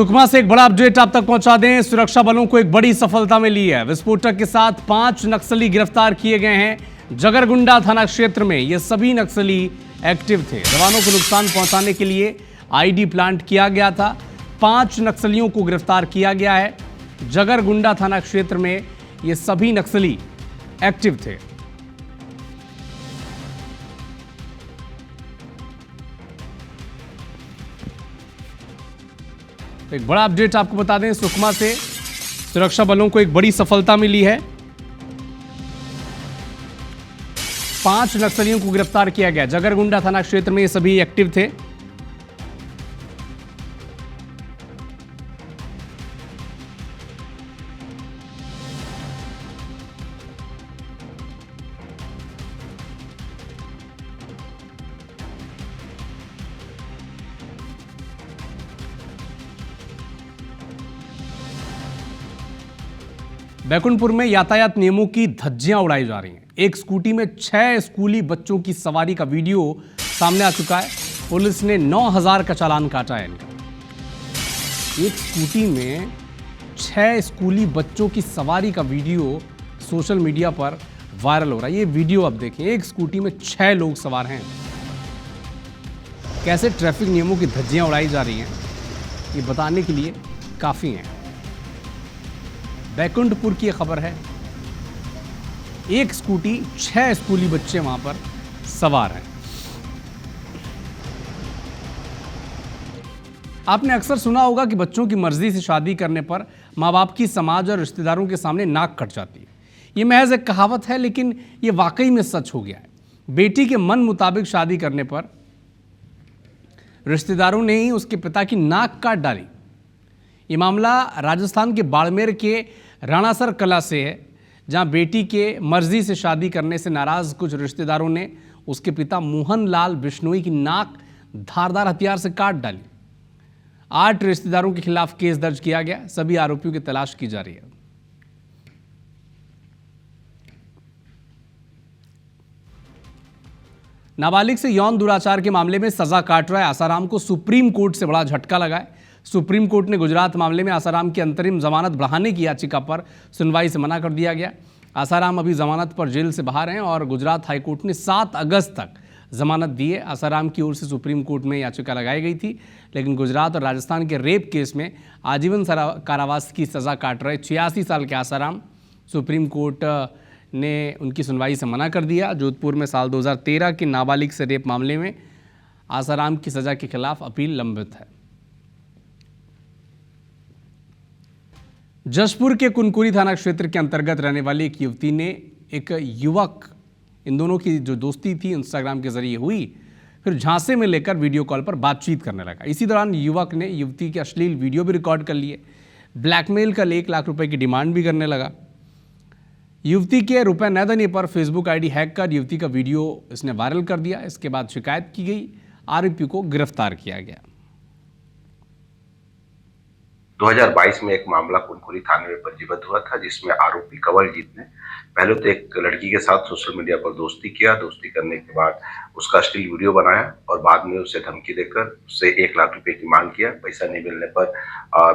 सुकमा से एक बड़ा अपडेट आप तक पहुंचा दें। सुरक्षा बलों को एक बड़ी सफलता मिली है। विस्फोटक के साथ 5 नक्सली गिरफ्तार किए गए हैं। जगरगुंडा थाना क्षेत्र में ये सभी नक्सली एक्टिव थे। जवानों को नुकसान पहुंचाने के लिए आईडी प्लांट किया गया था। 5 नक्सलियों को गिरफ्तार किया गया है। जगरगुंडा थाना क्षेत्र में ये सभी नक्सली एक्टिव थे। तो एक बड़ा अपडेट आपको बता दें, सुकमा से सुरक्षा बलों को एक बड़ी सफलता मिली है। 5 नक्सलियों को गिरफ्तार किया गया। जगरगुंडा थाना क्षेत्र में ये सभी एक्टिव थे। बैकुंठपुर में यातायात नियमों की धज्जियां उड़ाई जा रही हैं। एक स्कूटी में 6 स्कूली बच्चों की सवारी का वीडियो सामने आ चुका है। पुलिस ने 9,000 का चालान काटा है इनका। एक स्कूटी में 6 स्कूली बच्चों की सवारी का वीडियो सोशल मीडिया पर वायरल हो रहा है। ये वीडियो आप देखें, एक स्कूटी में 6 लोग सवार हैं। कैसे ट्रैफिक नियमों की धज्जियां उड़ाई जा रही हैं, ये बताने के लिए काफी हैं। बैकुंठपुर की खबर है। एक स्कूटी, 6 स्कूली बच्चे वहां पर सवार हैं। आपने अक्सर सुना होगा कि बच्चों की मर्जी से शादी करने पर माँ बाप की समाज और रिश्तेदारों के सामने नाक कट जाती है। ये महज एक कहावत है, लेकिन ये वाकई में सच हो गया है। बेटी के मन मुताबिक शादी करने पर रिश्तेदारों ने ही उसके पिता की नाक काट डाली। ये मामला राजस्थान के बाड़मेर के राणासर कला से है, जहां बेटी के मर्जी से शादी करने से नाराज कुछ रिश्तेदारों ने उसके पिता मोहन लाल बिश्नोई की नाक धारदार हथियार से काट डाली। 8 रिश्तेदारों के खिलाफ केस दर्ज किया गया। सभी आरोपियों की तलाश की जा रही है। नाबालिग से यौन दुराचार के मामले में सजा काट रहा है आसाराम को सुप्रीम कोर्ट से बड़ा झटका लगा है। सुप्रीम कोर्ट ने गुजरात मामले में आसाराम की अंतरिम जमानत बढ़ाने की याचिका पर सुनवाई से मना कर दिया गया। आसाराम अभी जमानत पर जेल से बाहर हैं और गुजरात हाईकोर्ट ने 7 अगस्त तक जमानत दी है। आसाराम की ओर से सुप्रीम कोर्ट में याचिका लगाई गई थी, लेकिन गुजरात और राजस्थान के रेप केस में आजीवन कारावास की सजा काट रहे 86 साल के आसाराम सुप्रीम कोर्ट ने उनकी सुनवाई से मना कर दिया। जोधपुर में साल 2013 के नाबालिग से रेप मामले में आसाराम की सजा के खिलाफ अपील लंबित है। जशपुर के कुनकुरी थाना क्षेत्र के अंतर्गत रहने वाली एक युवती ने एक युवक, इन दोनों की जो दोस्ती थी इंस्टाग्राम के जरिए हुई, फिर झांसे में लेकर वीडियो कॉल पर बातचीत करने लगा। इसी दौरान युवक ने युवती के अश्लील वीडियो भी रिकॉर्ड कर लिए। ब्लैकमेल कर 1 लाख रुपए की डिमांड भी करने लगा। युवती के रुपए न देने पर फेसबुक आईडी हैक कर युवती का वीडियो इसने वायरल कर दिया। इसके बाद शिकायत की गई, आरोपी को गिरफ्तार किया गया। 2022 में एक मामला कुनकुरी थाने में पंजीबद्ध हुआ था, जिसमें आरोपी कंवलजीत ने पहले तो एक लड़की के साथ सोशल मीडिया पर दोस्ती किया। दोस्ती करने के बाद उसका अश्लील वीडियो बनाया और बाद में उसे धमकी देकर उससे 1 लाख रुपए की मांग किया। पैसा नहीं मिलने पर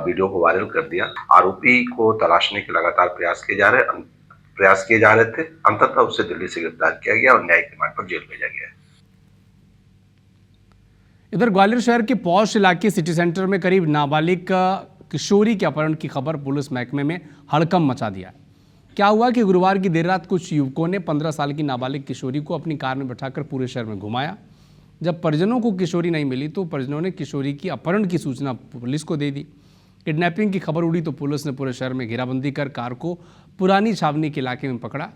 वीडियो को वायरल कर दिया। आरोपी को तलाशने के लगातार प्रयास किए जा रहे थे। अंततः उसे दिल्ली से गिरफ्तार किया गया और न्यायिक रिमांड पर जेल भेजा गया। इधर ग्वालियर शहर के पॉश इलाके सिटी सेंटर में करीब नाबालिग किशोरी के अपहरण की खबर पुलिस महकमे में हड़कंप मचा दिया है। क्या हुआ कि गुरुवार की देर रात कुछ युवकों ने 15 साल की नाबालिग किशोरी को अपनी कार में बैठाकर पूरे शहर में घुमाया। जब परिजनों को किशोरी नहीं मिली तो परिजनों ने किशोरी की अपहरण की सूचना पुलिस को दे दी। किडनैपिंग की खबर उड़ी तो पुलिस ने पूरे शहर में घेराबंदी कर कार को पुरानी छावनी के इलाके में पकड़ा।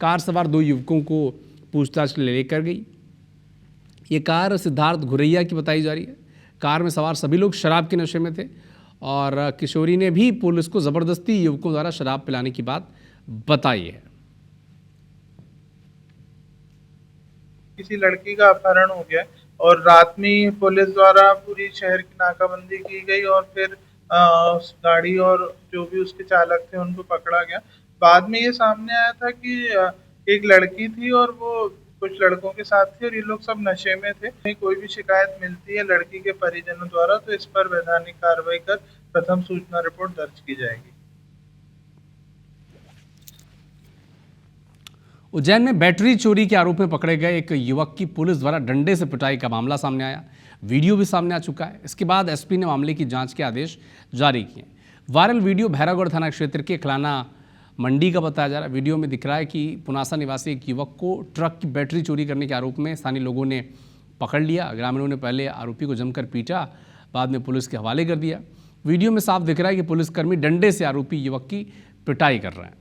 कार सवार 2 युवकों को पूछताछ के लिए लेकर गई। ये कार सिद्धार्थ घुरैया की बताई जा रही है। कार में सवार सभी लोग शराब के नशे में थे और किशोरी ने भी पुलिस को ज़बरदस्ती युवकों द्वारा शराब पिलाने की बात बताई है। किसी लड़की का अपहरण हो गया और रात में पुलिस द्वारा पूरी शहर की नाकाबंदी की गई और फिर गाड़ी और जो भी उसके चालक थे उनको पकड़ा गया। बाद में ये सामने आया था कि एक लड़की थी और वो कुछ लड़कों के साथ थी और ये लोग सब नशे में थे। कोई भी शिकायत मिलती है लड़की के परिजनों द्वारा तो इस पर वैधानिक कार्रवाई कर प्रथम सूचना रिपोर्ट दर्ज की जाएगी। उज्जैन में बैटरी चोरी के आरोप में पकड़े गए एक युवक की पुलिस द्वारा डंडे से पिटाई का मामला सामने आया। वीडियो भी सामने आ चुका है। इसके बाद एसपी ने मामले की जांच के आदेश जारी किए। वायरल वीडियो भैरवगढ़ थाना क्षेत्र के खलाना मंडी का बताया जा रहा है। वीडियो में दिख रहा है कि पुनासा निवासी एक युवक को ट्रक की बैटरी चोरी करने के आरोप में स्थानीय लोगों ने पकड़ लिया। ग्रामीणों ने पहले आरोपी को जमकर पीटा, बाद में पुलिस के हवाले कर दिया। वीडियो में साफ दिख रहा है कि पुलिसकर्मी डंडे से आरोपी युवक की पिटाई कर रहे हैं।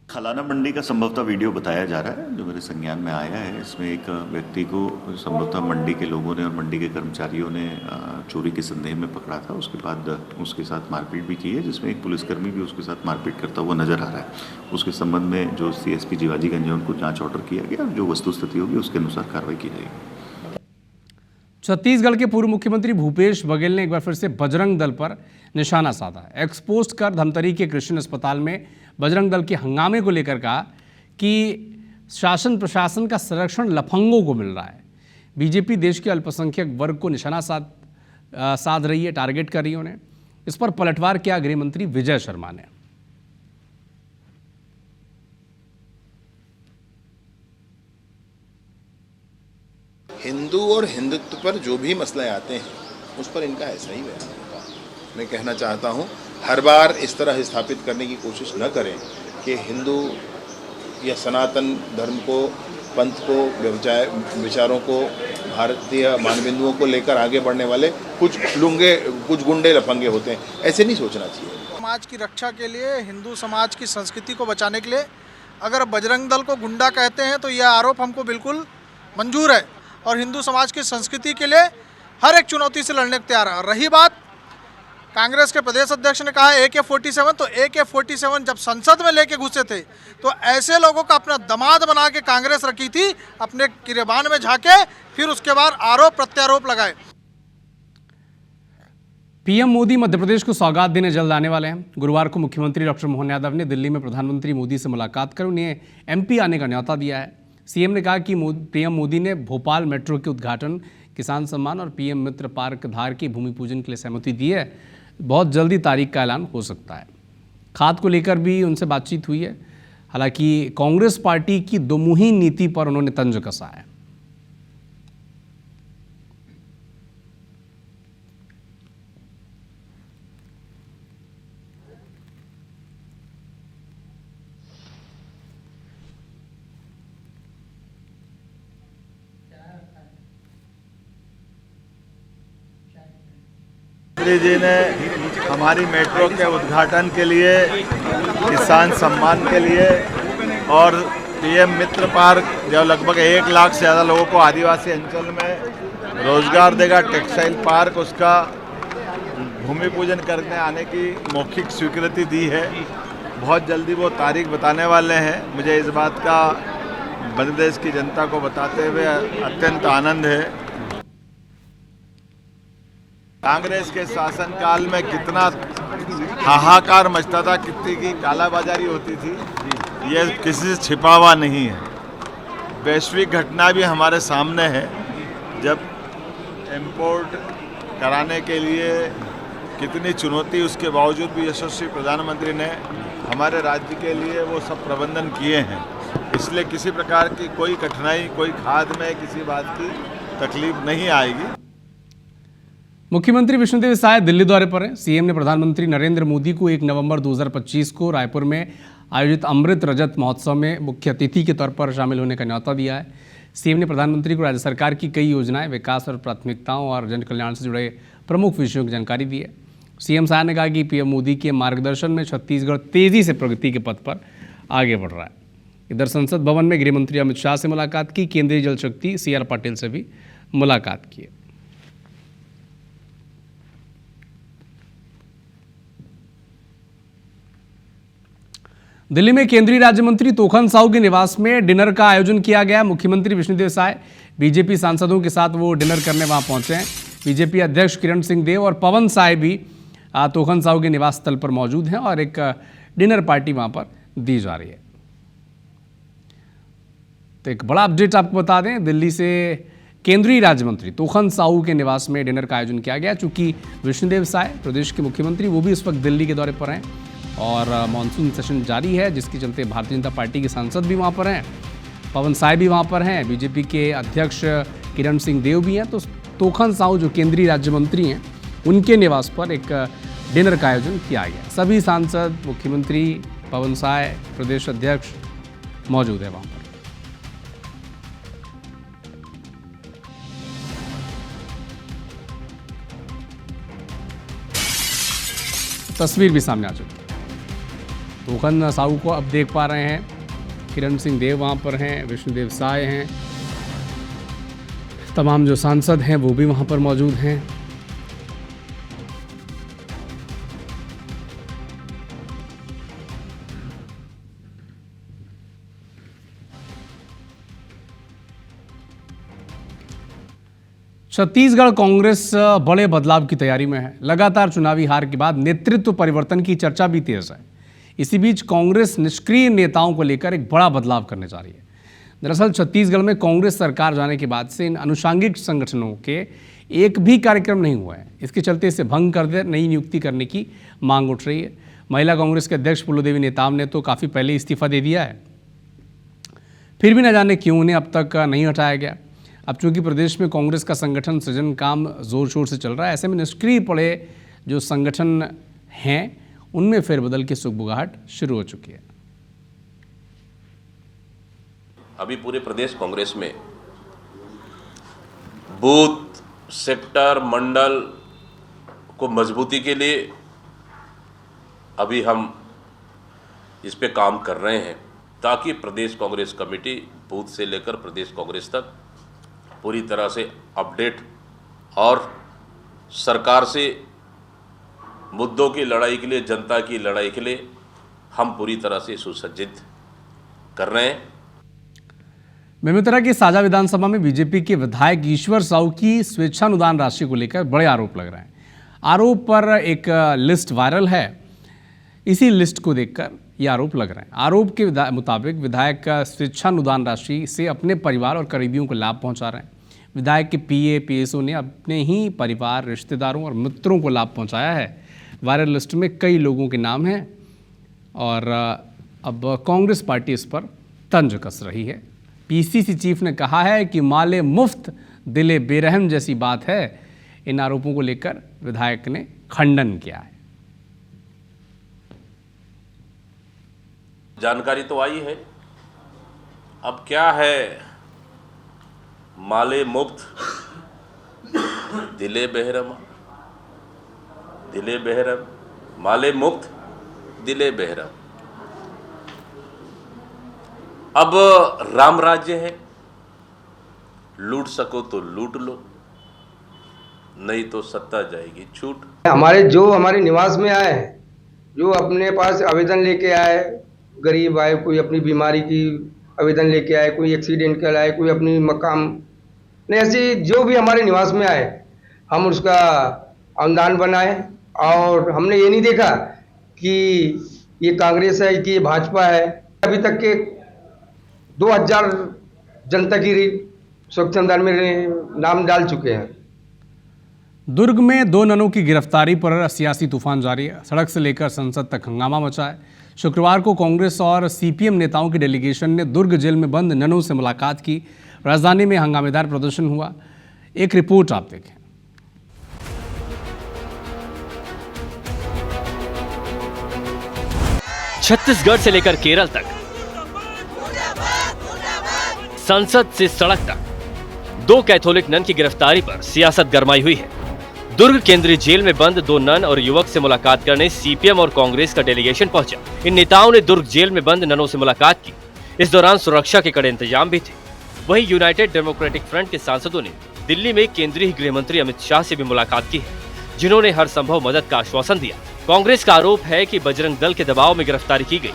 खलाना मंडी का संभवतः वीडियो बताया जा रहा है जो मेरे संज्ञान में आया है। इसमें एक व्यक्ति को संभवतः मंडी के लोगों ने और मंडी के कर्मचारियों ने चोरी के संदेह में पकड़ा था। उसके बाद उसके साथ मारपीट भी की है, जिसमें एक पुलिसकर्मी भी उसके साथ मारपीट करता हुआ नजर आ रहा है। उसके संबंध में जो CSP जीवाजीगंज है उनको जांच ऑर्डर किया गया। जो वस्तुस्थिति होगी उसके अनुसार कार्रवाई की जाएगी। छत्तीसगढ़ के पूर्व मुख्यमंत्री भूपेश बघेल ने एक बार फिर से बजरंग दल पर निशाना साधा है। एक्सपोज कर धमतरी के कृष्ण अस्पताल में बजरंग दल के हंगामे को लेकर कहा कि शासन प्रशासन का संरक्षण लफंगों को मिल रहा है। बीजेपी देश के अल्पसंख्यक वर्ग को निशाना साध रही है, टारगेट कर रही है उन्हें। इस पर पलटवार किया गृह मंत्री विजय शर्मा ने। हिंदू और हिंदुत्व पर जो भी मसले आते हैं उस पर इनका ऐसा ही बयान होगा। मैं कहना चाहता हूँ, हर बार इस तरह स्थापित करने की कोशिश न करें कि हिंदू या सनातन धर्म को, पंथ को, विचारों को, भारतीय मानबिंदुओं को लेकर आगे बढ़ने वाले कुछ गुंडे लफंगे होते हैं। ऐसे नहीं सोचना चाहिए। समाज की रक्षा के लिए, हिंदू समाज की संस्कृति को बचाने के लिए अगर बजरंग दल को गुंडा कहते हैं तो यह आरोप हमको बिल्कुल मंजूर है और हिंदू समाज की संस्कृति के लिए हर एक चुनौती से लड़ने को तैयार है। रही बात कांग्रेस के प्रदेश अध्यक्ष ने कहा AK-47, तो AK-47 जब संसद में लेके घुसे थे तो ऐसे लोगों का अपना दामाद बना के कांग्रेस रखी थी, अपने गिरेबान में झाके, फिर उसके बाद आरोप प्रत्यारोप लगाए। पीएम मोदी मध्य प्रदेश को सौगात देने जल्द आने वाले हैं। गुरुवार को मुख्यमंत्री डॉक्टर मोहन यादव ने दिल्ली में प्रधानमंत्री मोदी से मुलाकात कर उन्हें MP आने का न्योता दिया है। सीएम ने कहा कि पीएम मोदी ने भोपाल मेट्रो के उद्घाटन, किसान सम्मान और PM मित्र पार्क धार के भूमि पूजन के लिए सहमति दी है। बहुत जल्दी तारीख का ऐलान हो सकता है। खाद को लेकर भी उनसे बातचीत हुई है। हालांकि कांग्रेस पार्टी की दोमुही नीति पर उन्होंने तंज कसा है। मोदी जी ने हमारी मेट्रो के उद्घाटन के लिए, किसान सम्मान के लिए और PM मित्र पार्क जो लगभग 1 लाख से ज़्यादा लोगों को आदिवासी अंचल में रोजगार देगा, टेक्सटाइल पार्क, उसका भूमि पूजन करने आने की मौखिक स्वीकृति दी है। बहुत जल्दी वो तारीख बताने वाले हैं। मुझे इस बात का मध्य प्रदेश की जनता को बताते हुए अत्यंत आनंद है। कांग्रेस के शासनकाल में कितना हाहाकार मचता था, कितनी की कालाबाजारी होती थी, ये किसी से छिपा हुआ नहीं है। वैश्विक घटना भी हमारे सामने है। जब इंपोर्ट कराने के लिए कितनी चुनौती, उसके बावजूद भी यशस्वी प्रधानमंत्री ने हमारे राज्य के लिए वो सब प्रबंधन किए हैं। इसलिए किसी प्रकार की कोई कठिनाई, कोई खाद में किसी बात की तकलीफ नहीं आएगी। मुख्यमंत्री विष्णुदेव साय दिल्ली दौरे पर हैं। सीएम ने प्रधानमंत्री नरेंद्र मोदी को 1 नवंबर 2025 को रायपुर में आयोजित अमृत रजत महोत्सव में मुख्य अतिथि के तौर पर शामिल होने का न्योता दिया है। सीएम ने प्रधानमंत्री को राज्य सरकार की कई योजनाएं, विकास और प्राथमिकताओं और जन कल्याण से जुड़े प्रमुख विषयों की जानकारी दी है। सीएम साय ने कहा कि PM मोदी के मार्गदर्शन में छत्तीसगढ़ तेजी से प्रगति के पथ पर आगे बढ़ रहा है। इधर संसद भवन में गृह मंत्री अमित शाह से मुलाकात की, केंद्रीय जल शक्ति CR पाटिल से भी मुलाकात की। दिल्ली में केंद्रीय राज्य मंत्री तोखन साहू के निवास में डिनर का आयोजन किया गया। मुख्यमंत्री विष्णुदेव साय बीजेपी सांसदों के साथ वो डिनर करने वहां पहुंचे हैं। बीजेपी अध्यक्ष किरण सिंह देव और पवन साय भी तोखन साहू के निवास स्थल पर मौजूद हैं और एक डिनर पार्टी वहां पर दी जा रही है। तो एक बड़ा अपडेट आपको बता दें, दिल्ली से केंद्रीय राज्य मंत्री तोखन साहू के निवास में डिनर का आयोजन किया गया। चूंकि विष्णुदेव साय प्रदेश के मुख्यमंत्री वो भी इस वक्त दिल्ली के दौरे पर हैं और मानसून सेशन जारी है, जिसके चलते भारतीय जनता पार्टी के सांसद भी वहाँ पर हैं, पवन साय भी वहाँ पर हैं, बीजेपी के अध्यक्ष किरण सिंह देव भी हैं। तो तोखन साहू जो केंद्रीय राज्य मंत्री हैं उनके निवास पर एक डिनर का आयोजन किया गया। सभी सांसद, मुख्यमंत्री, पवन साय, प्रदेश अध्यक्ष मौजूद है वहाँ पर। तस्वीर भी सामने आ चुकी है। तोखन साहू को अब देख पा रहे हैं, किरण सिंह देव वहाँ पर हैं, विष्णुदेव साय हैं, तमाम जो सांसद हैं वो भी वहाँ पर मौजूद हैं। छत्तीसगढ़ कांग्रेस बड़े बदलाव की तैयारी में है। लगातार चुनावी हार के बाद नेतृत्व परिवर्तन की चर्चा भी तेज है। इसी बीच कांग्रेस निष्क्रिय नेताओं को लेकर एक बड़ा बदलाव करने जा रही है। दरअसल छत्तीसगढ़ में कांग्रेस सरकार जाने के बाद से इन अनुषांगिक संगठनों के एक भी कार्यक्रम नहीं हुआ है। इसके चलते इसे भंग कर दे नई नियुक्ति करने की मांग उठ रही है। महिला कांग्रेस के अध्यक्ष फूलोदेवी नेताम ने तो काफ़ी पहले इस्तीफा दे दिया है, फिर भी न जाने क्यों उन्हें अब तक नहीं हटाया गया। अब चूंकि प्रदेश में कांग्रेस का संगठन सृजन काम जोर शोर से चल रहा है, ऐसे में निष्क्रिय पड़े जो संगठन हैं उनमें फेरबदल की सुगबुगाहट शुरू हो चुकी है। अभी पूरे प्रदेश कांग्रेस में बूथ, सेक्टर, मंडल को मजबूती के लिए अभी हम इस पे काम कर रहे हैं, ताकि प्रदेश कांग्रेस कमेटी बूथ से लेकर प्रदेश कांग्रेस तक पूरी तरह से अपडेट और सरकार से मुद्दों की लड़ाई के लिए, जनता की लड़ाई के लिए हम पूरी तरह से सुसज्जित कर रहे हैं। बेमेतरा की साझा विधानसभा में बीजेपी के विधायक ईश्वर साहू की स्वेच्छानुदान राशि को लेकर बड़े आरोप लग रहे हैं। आरोप पर एक लिस्ट वायरल है, इसी लिस्ट को देखकर ये आरोप लग रहे हैं। आरोप के मुताबिक विधायक का स्वेच्छानुदान राशि से अपने परिवार और करीबियों को लाभ पहुंचा रहे हैं। विधायक के पीए, पीएसओ ने अपने ही परिवार, रिश्तेदारों और मित्रों को लाभ पहुंचाया है। वायरल लिस्ट में कई लोगों के नाम हैं और अब कांग्रेस पार्टी इस पर तंज कस रही है। पीसीसी चीफ ने कहा है कि माले मुफ्त दिले बेरहम जैसी बात है। इन आरोपों को लेकर विधायक ने खंडन किया है। जानकारी तो आई है, अब क्या है माले मुफ्त दिले बेहरम, दिले बेहरम, माले मुफ्त दिले बेहरम। अब राम राज्य है, लूट सको तो लूट लो, नहीं तो सत्ता जाएगी छूट। हमारे निवास में आए, जो अपने पास आवेदन लेके आए, गरीब आए, कोई अपनी बीमारी की आवेदन लेके आए, कोई एक्सीडेंट का लाए, कोई अपनी मकाम ने, ऐसे जो भी हमारे निवास में आए हम उसका अनुदान बनाए। और हमने ये नहीं देखा कि ये कांग्रेस है कि ये भाजपा है। अभी तक के 2000 जनता की सुरक्षा अनुदान में नाम डाल चुके हैं। दुर्ग में 2 ननों की गिरफ्तारी पर सियासी तूफान जारी है। सड़क से लेकर संसद तक हंगामा मचा है। शुक्रवार को कांग्रेस और सीपीएम नेताओं की डेलीगेशन ने दुर्ग जेल में बंद ननों से मुलाकात की। राजधानी में हंगामेदार प्रदर्शन हुआ। एक रिपोर्ट आप देखें। छत्तीसगढ़ से लेकर केरल तक, संसद से सड़क तक 2 कैथोलिक नन की गिरफ्तारी पर सियासत गरमाई हुई है। दुर्ग केंद्रीय जेल में बंद 2 नन और युवक से मुलाकात करने सीपीएम और कांग्रेस का डेलीगेशन पहुंचा। इन नेताओं ने दुर्ग जेल में बंद ननों से मुलाकात की। इस दौरान सुरक्षा के कड़े इंतजाम भी थे। वहीं यूनाइटेड डेमोक्रेटिक फ्रंट के सांसदों ने दिल्ली में केंद्रीय गृह मंत्री अमित शाह से भी मुलाकात की है, जिन्होंने हर संभव मदद का आश्वासन दिया। कांग्रेस का आरोप है कि बजरंग दल के दबाव में गिरफ्तारी की गई।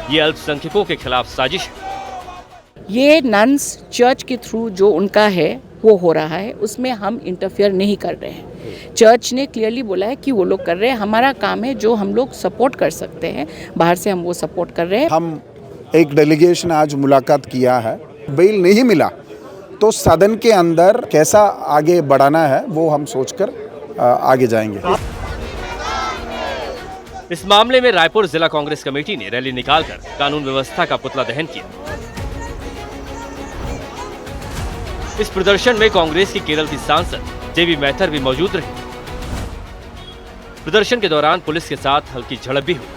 ये अल्पसंख्यकों के खिलाफ साजिश है। ये नन्स चर्च के थ्रू जो उनका है वो हो रहा है, उसमें हम इंटरफेयर नहीं कर रहे हैं। चर्च ने क्लियरली बोला है कि वो लोग कर रहे हैं। हमारा काम है जो हम लोग सपोर्ट कर सकते हैं बाहर से, हम वो सपोर्ट कर रहे हैं। हम एक डेलीगेशन आज मुलाकात किया है बेल नहीं मिला तो सदन के अंदर कैसा आगे बढ़ाना है वो हम सोचकर आगे जाएंगे। इस मामले में रायपुर जिला कांग्रेस कमेटी ने रैली निकालकर कानून व्यवस्था का पुतला दहन किया। इस प्रदर्शन में कांग्रेस की केरल की सांसद देवी मैथर भी मौजूद रही। प्रदर्शन के दौरान पुलिस के साथ हल्की झड़प भी हुई।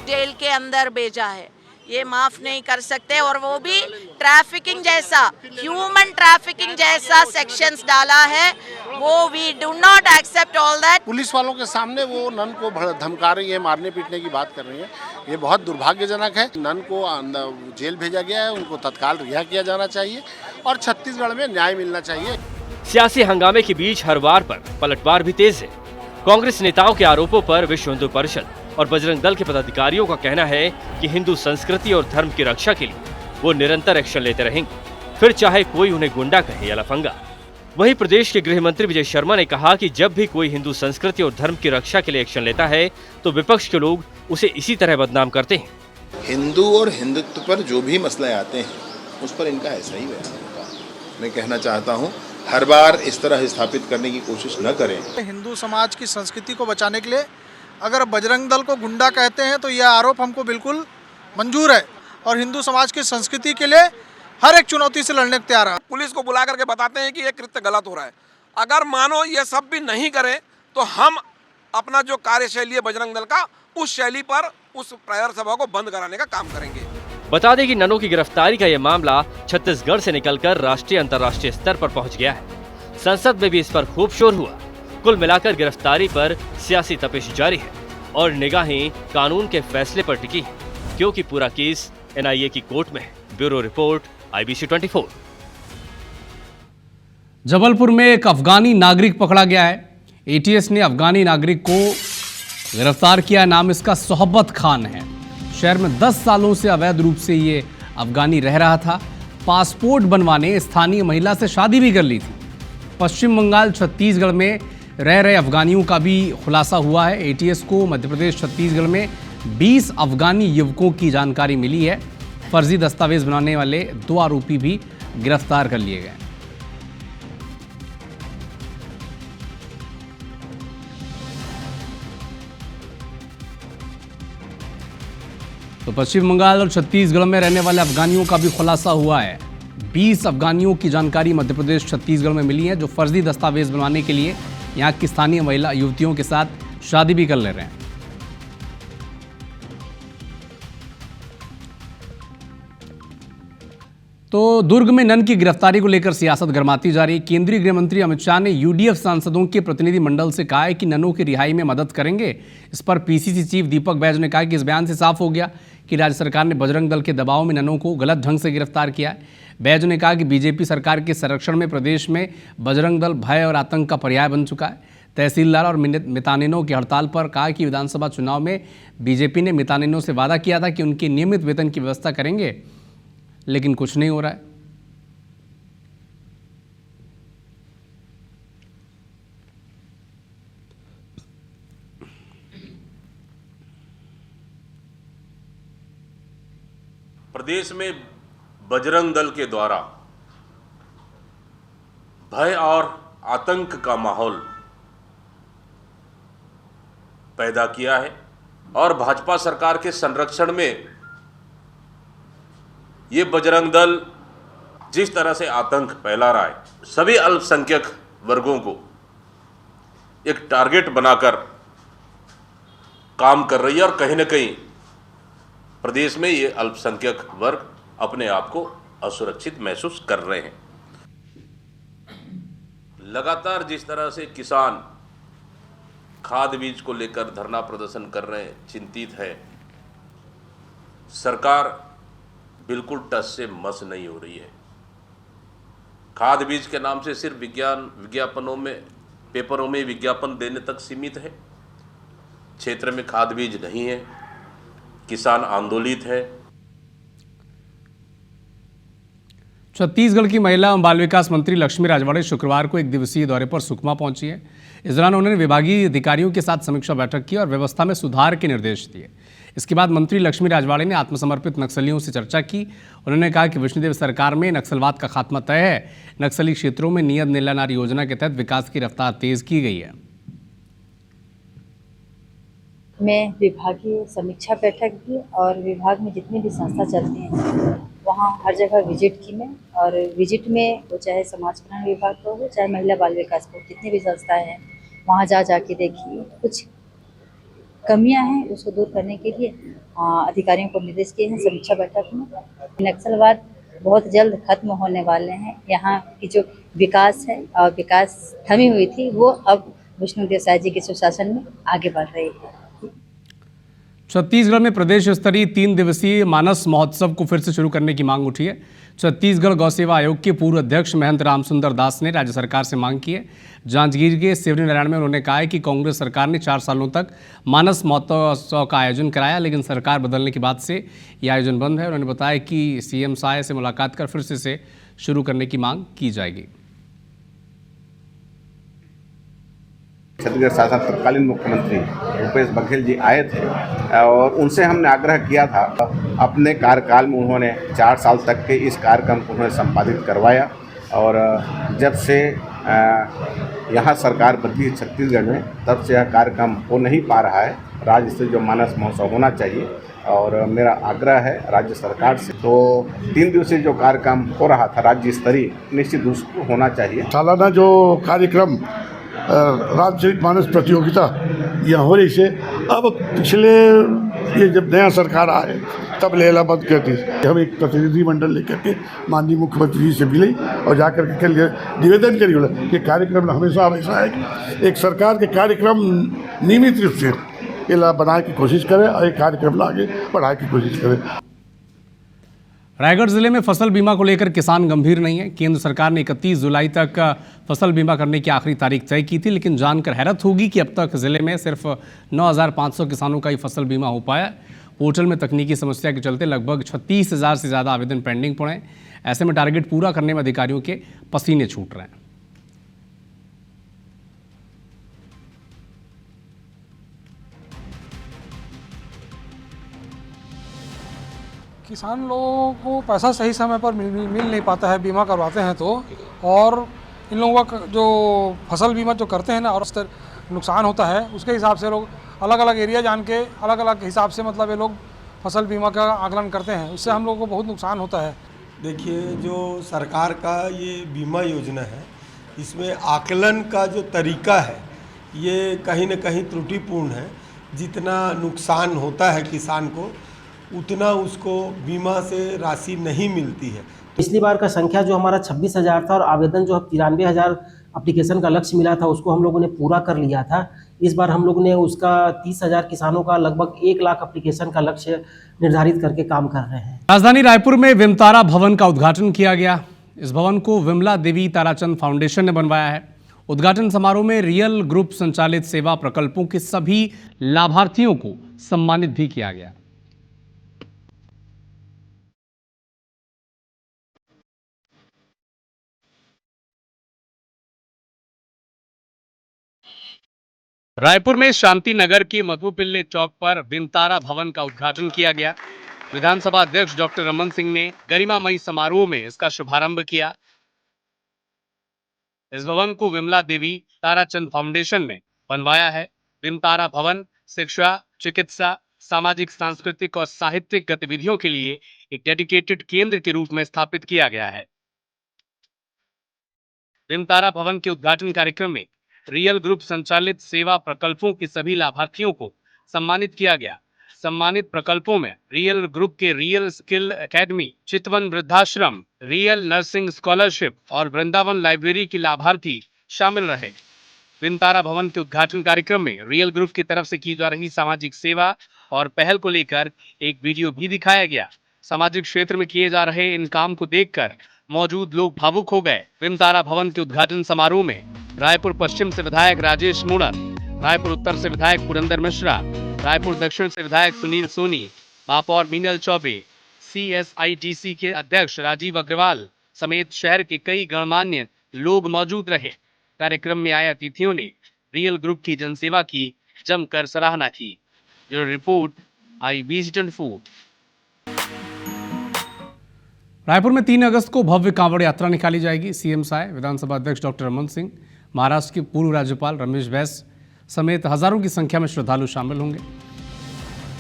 जेल के अंदर भेजा है, ये माफ नहीं कर सकते। और वो भी ट्रैफिकिंग जैसा, ह्यूमन ट्रैफिकिंग जैसा सेक्शंस डाला है, वो we do not accept all that. Police वालों के सामने वो नन को धमका रही है, मारने पीटने की बात कर रही है, ये बहुत दुर्भाग्यजनक है। नन को जेल भेजा गया है, उनको तत्काल रिहा किया जाना चाहिए और छत्तीसगढ़ में न्याय मिलना चाहिए। सियासी हंगामे के बीच हर वार पर पलटवार भी तेज है। कांग्रेस नेताओं के आरोपों पर विश्व हिंदू परिषद और बजरंग दल के पदाधिकारियों का कहना है कि हिंदू संस्कृति और धर्म की रक्षा के लिए वो निरंतर एक्शन लेते रहेंगे, फिर चाहे कोई उन्हें गुंडा कहे या लफंगा। वहीं प्रदेश के गृह मंत्री विजय शर्मा ने कहा कि जब भी कोई हिंदू संस्कृति और धर्म की रक्षा के लिए एक्शन लेता है तो विपक्ष के लोग उसे इसी तरह बदनाम करते हैं। हिंदू और हिंदुत्व पर जो भी मसले आते हैं उस पर इनका ऐसा ही बयान होता है। मैं कहना चाहता हूँ हर बार इस तरह स्थापित करने की कोशिश न करें। हिंदू समाज की संस्कृति को बचाने के लिए अगर बजरंग दल को गुंडा कहते हैं तो यह आरोप हमको बिल्कुल मंजूर है और हिंदू समाज की संस्कृति के लिए हर एक चुनौती से लड़ने को तैयार है। पुलिस को बुला करके बताते हैं कि ये कृत्य गलत हो रहा है। अगर मानो ये सब भी नहीं करें तो हम अपना जो कार्यशैली है बजरंग दल का, उस शैली पर उस प्रायर सभा को बंद कराने का काम करेंगे। बता दें कि ननों की गिरफ्तारी का यह मामला छत्तीसगढ़ से निकलकर राष्ट्रीय अंतर्राष्ट्रीय स्तर पर पहुंच गया है। संसद में भी इस पर खूब शोर हुआ। कुल मिलाकर गिरफ्तारी पर सियासी तपिश जारी है और निगाहें कानून के फैसले पर टिकी है, क्योंकि पूरा केस एनआईए की कोर्ट में है। Bureau report, IBC 24। जबलपुर में एक अफगानी नागरिक पकड़ा गया है। एटीएस ने अफगानी नागरिक को गिरफ्तार किया। नाम इसका सोहबत खान है। शहर में 10 सालों से अवैध रूप से ये अफगानी रह रहा था। पासपोर्ट बनवाने स्थानीय महिला से शादी भी कर ली थी। पश्चिम बंगाल, छत्तीसगढ़ में रह रहे अफगानियों का भी खुलासा हुआ है। एटीएस को मध्य प्रदेश, छत्तीसगढ़ में 20 अफगानी युवकों की जानकारी मिली है। फर्जी दस्तावेज बनाने वाले 2 आरोपी भी गिरफ्तार कर लिए गए। तो पश्चिम बंगाल और छत्तीसगढ़ में रहने वाले अफगानियों का भी खुलासा हुआ है। 20 अफगानियों की जानकारी मध्य प्रदेश, छत्तीसगढ़ में मिली है, जो फर्जी दस्तावेज बनवाने के लिए यहाँ की स्थानीय महिला युवतियों के साथ शादी भी कर ले रहे हैं। तो दुर्ग में नन की गिरफ्तारी को लेकर सियासत गरमाती जा रही। केंद्रीय गृह मंत्री अमित शाह ने यूडीएफ सांसदों के प्रतिनिधि मंडल से कहा है कि ननों की रिहाई में मदद करेंगे। इस पर पीसीसी चीफ दीपक बैज ने कहा कि इस बयान से साफ हो गया कि राज्य सरकार ने बजरंग दल के दबाव में ननों को गलत ढंग से गिरफ्तार किया है। बैज ने कहा कि बीजेपी सरकार के संरक्षण में प्रदेश में बजरंग दल भय और आतंक का पर्याय बन चुका है। तहसीलदार और मितानिनों की हड़ताल पर कहा कि विधानसभा चुनाव में बीजेपी ने मितानिनों से वादा किया था कि उनके नियमित वेतन की व्यवस्था करेंगे, लेकिन कुछ नहीं हो रहा है। प्रदेश में बजरंग दल के द्वारा भय और आतंक का माहौल पैदा किया है और भाजपा सरकार के संरक्षण में ये बजरंग दल जिस तरह से आतंक फैला रहा है, सभी अल्पसंख्यक वर्गों को एक टारगेट बनाकर काम कर रही है और कहीं ना कहीं प्रदेश में ये अल्पसंख्यक वर्ग अपने आप को असुरक्षित महसूस कर रहे हैं। लगातार जिस तरह से किसान खाद बीज को लेकर धरना प्रदर्शन कर रहे हैं, चिंतित है, सरकार बिल्कुल टस से मस नहीं हो रही है। खाद बीज के नाम से सिर्फ विज्ञापनों में, पेपरों में विज्ञापन देने तक सीमित है। क्षेत्र में खाद बीज नहीं है, किसान आंदोलित है। छत्तीसगढ़ की महिला एवं बाल विकास मंत्री लक्ष्मी राजवाड़े शुक्रवार को एक दिवसीय दौरे पर सुकमा पहुंची है। इस दौरान उन्होंने विभागीय अधिकारियों के साथ समीक्षा बैठक की और व्यवस्था में सुधार के निर्देश दिए। इसके बाद मंत्री लक्ष्मी राजवाड़े ने आत्मसमर्पित नक्सलियों से चर्चा की। उन्होंने कहा कि विष्णुदेव सरकार में नक्सलवाद का खात्मा तय है। नक्सली क्षेत्रों में नियत नीला नार योजना के तहत विकास की रफ्तार तेज की गई है। मैं विभागीय समीक्षा बैठक की और विभाग में जितनी भी संस्था चलती हैं वहाँ हर जगह विजिट की मैं, और विजिट में वो चाहे समाज कल्याण विभाग का हो चाहे महिला बाल विकास को, जितनी भी संस्थाएं हैं वहाँ जाके देखिए। कुछ कमियां हैं उसको दूर करने के लिए अधिकारियों को निर्देश किए हैं समीक्षा बैठक में। नक्सलवाद बहुत जल्द खत्म होने वाले हैं। यहाँ की जो विकास है और विकास थमी हुई थी वो अब विष्णुदेव साय जी के सुशासन में आगे बढ़ रही है। छत्तीसगढ़ में प्रदेश स्तरीय 3 दिवसीय मानस महोत्सव को फिर से शुरू करने की मांग उठी है। छत्तीसगढ़ गौ सेवा आयोग के पूर्व अध्यक्ष महंत रामसुंदर दास ने राज्य सरकार से मांग की है। जांजगीर के सिवनी नारायण में उन्होंने कहा है कि कांग्रेस सरकार ने 4 सालों तक मानस महोत्सव का आयोजन कराया, लेकिन सरकार बदलने के बाद से ये आयोजन बंद है। उन्होंने बताया कि सीएम साय से मुलाकात कर फिर से शुरू करने की मांग की जाएगी। छत्तीसगढ़ शासन तत्कालीन मुख्यमंत्री भूपेश बघेल जी आए थे और उनसे हमने आग्रह किया था। अपने कार्यकाल में उन्होंने 4 साल तक के इस कार्यक्रम को उन्होंने संपादित करवाया और जब से यहाँ सरकार बदली छत्तीसगढ़ में तब से यह कार्यक्रम हो नहीं पा रहा है। राज्य स्तरीय जो मानस महोत्सव होना चाहिए और मेरा आग्रह है राज्य सरकार से। तो 3 दिवसीय जो कार्यक्रम हो रहा था राज्य स्तरीय, निश्चित रूप से होना चाहिए। सालाना जो कार्यक्रम राज्य मानस प्रतियोगिता यह हो रही से अब पिछले ये जब नया सरकार आए तब लेला बंद कर दी। हम एक प्रतिनिधि मंडल लेकर के माननीय मुख्यमंत्री जी से मिले और जाकर के निवेदन करी बोला कि कार्यक्रम हमेशा ऐसा है कि एक सरकार के कार्यक्रम नियमित रूप से ये बनाने की कोशिश करें और एक कार्यक्रम आगे बढ़ाने की कोशिश करें। रायगढ़ जिले में फसल बीमा को लेकर किसान गंभीर नहीं है। केंद्र सरकार ने 31 जुलाई तक फसल बीमा करने की आखिरी तारीख तय की थी, लेकिन जानकर हैरत होगी कि अब तक जिले में सिर्फ 9,500 किसानों का ही फसल बीमा हो पाया। पोर्टल में तकनीकी समस्या के चलते लगभग 36,000 से ज़्यादा आवेदन पेंडिंग पड़े हैं। ऐसे में टारगेट पूरा करने में अधिकारियों के पसीने छूट रहे हैं। किसान लोगों को पैसा सही समय पर मिल नहीं पाता है, बीमा करवाते हैं तो, और इन लोगों का जो फसल बीमा जो करते हैं ना और नुकसान होता है उसके हिसाब से लोग अलग अलग एरिया जान के अलग अलग हिसाब से मतलब ये लोग फसल बीमा का आकलन करते हैं। इससे हम लोगों को बहुत नुकसान होता है। देखिए, जो सरकार का ये बीमा योजना है इसमें आकलन का जो तरीका है ये कहीं न कहीं त्रुटिपूर्ण है। जितना नुकसान होता है किसान को उतना उसको बीमा से राशि नहीं मिलती है। पिछली बार का संख्या जो हमारा 26,000 था और आवेदन जो 93,000 एप्लीकेशन का लक्ष्य मिला था उसको हम लोगों ने पूरा कर लिया था। इस बार हम लोगों ने उसका 30,000 किसानों का लगभग 1 लाख एप्लीकेशन का लक्ष्य निर्धारित करके काम कर रहे हैं। राजधानी रायपुर में विमतारा भवन का उद्घाटन किया गया। इस भवन को विमला देवी ताराचंद फाउंडेशन ने बनवाया है। उद्घाटन समारोह में रियल ग्रुप संचालित सेवा प्रकल्पों के सभी लाभार्थियों को सम्मानित भी किया गया। रायपुर में शांति नगर के मधुपिल्ले चौक पर विमतारा भवन का उद्घाटन किया गया। विधानसभा अध्यक्ष डॉक्टर रमन सिंह ने गरिमामयी समारोह में इसका शुभारंभ किया। इस भवन को विमला देवी ताराचंद फाउंडेशन ने बनवाया है। विमतारा भवन शिक्षा, चिकित्सा, सामाजिक, सांस्कृतिक और साहित्यिक गतिविधियों के लिए एक डेडिकेटेड केंद्र के रूप में स्थापित किया गया है। विमतारा भवन के उद्घाटन कार्यक्रम में रियल ग्रुप संचालित सेवा प्रकल्पों के सभी लाभार्थियों को सम्मानित किया गया। सम्मानित प्रकल्पों में रियल ग्रुप के रियल स्किल एकेडमी, चितवन वृद्धाश्रम, रियल नर्सिंग स्कॉलरशिप और वृंदावन लाइब्रेरी के लाभार्थी शामिल रहे। विमतारा भवन के उद्घाटन कार्यक्रम में रियल ग्रुप की तरफ से की जा रही सामाजिक सेवा और पहल को लेकर एक वीडियो भी दिखाया गया। सामाजिक क्षेत्र में किए जा रहे इन काम को देखकर मौजूद लोग भावुक हो गए। विमतारा भवन के उद्घाटन समारोह में रायपुर पश्चिम से विधायक राजेश मूणत, रायपुर उत्तर से विधायक पुरंदर मिश्रा, रायपुर दक्षिण से विधायक सुनील सोनी, महापौर मीनल चौबे, CSIDC के अध्यक्ष राजीव अग्रवाल, समेत शहर के कई गणमान्य लोग मौजूद रहे। कार्यक्रम में आए अतिथियों ने रियल ग्रुप की जनसेवा की जमकर सराहना की। Bureau report, IBC24। रायपुर में 3 अगस्त को भव्य कांवड़ यात्रा निकाली जाएगी। सीएम साय, विधानसभा अध्यक्ष डॉक्टर रमन सिंह, महाराष्ट्र के पूर्व राज्यपाल रमेश बैस समेत हजारों की संख्या में श्रद्धालु शामिल होंगे।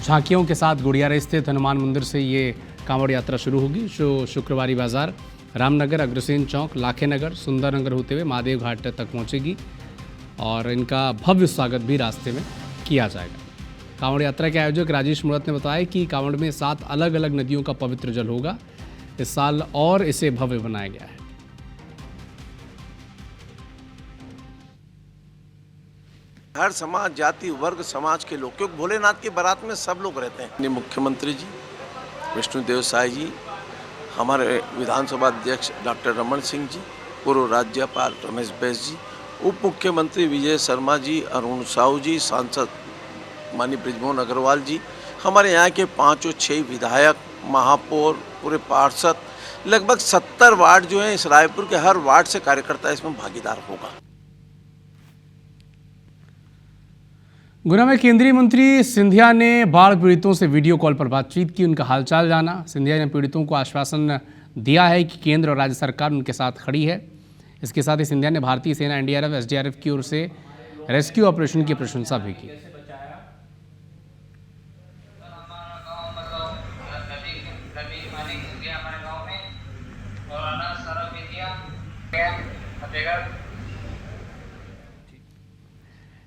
झांकियों के साथ गुड़ियारा स्थित हनुमान मंदिर से ये कांवड़ यात्रा शुरू होगी, जो शुक्रवारी बाजार, रामनगर, अग्रसेन चौक, लाखे नगर, सुंदर नगर होते हुए महादेव घाट तक पहुंचेगी और इनका भव्य स्वागत भी रास्ते में किया जाएगा। कांवड़ यात्रा के आयोजक राजेश मुड़त ने बताया कि कांवड़ में 7 अलग अलग नदियों का पवित्र जल होगा। इस साल और इसे भव्य बनाया गया है। हर समाज, जाति, वर्ग, समाज के लोग, क्योंकि भोलेनाथ की बारात में सब लोग रहते हैं। मुख्यमंत्री जी विष्णुदेव साय जी, हमारे विधानसभा अध्यक्ष डॉक्टर रमन सिंह जी, पूर्व राज्यपाल रमेश बैस जी, उप मुख्यमंत्री विजय शर्मा जी, अरुण साहू जी, सांसद माननीय बृजमोहन अग्रवाल जी, हमारे यहाँ के 5-6 विधायक, महापौर, पूरे पार्षद, लगभग 70 वार्ड जो हैं इस रायपुर के, हर वार्ड से कार्यकर्ता इसमें भागीदार होगा। गुना में केंद्रीय मंत्री सिंधिया ने बाढ़ पीड़ितों से वीडियो कॉल पर बातचीत की, उनका हालचाल जाना। सिंधिया ने पीड़ितों को आश्वासन दिया है कि केंद्र और राज्य सरकार उनके साथ खड़ी है। इसके साथ ही सिंधिया ने भारतीय सेना, NDRF, SDRF की ओर से रेस्क्यू ऑपरेशन की प्रशंसा भी की।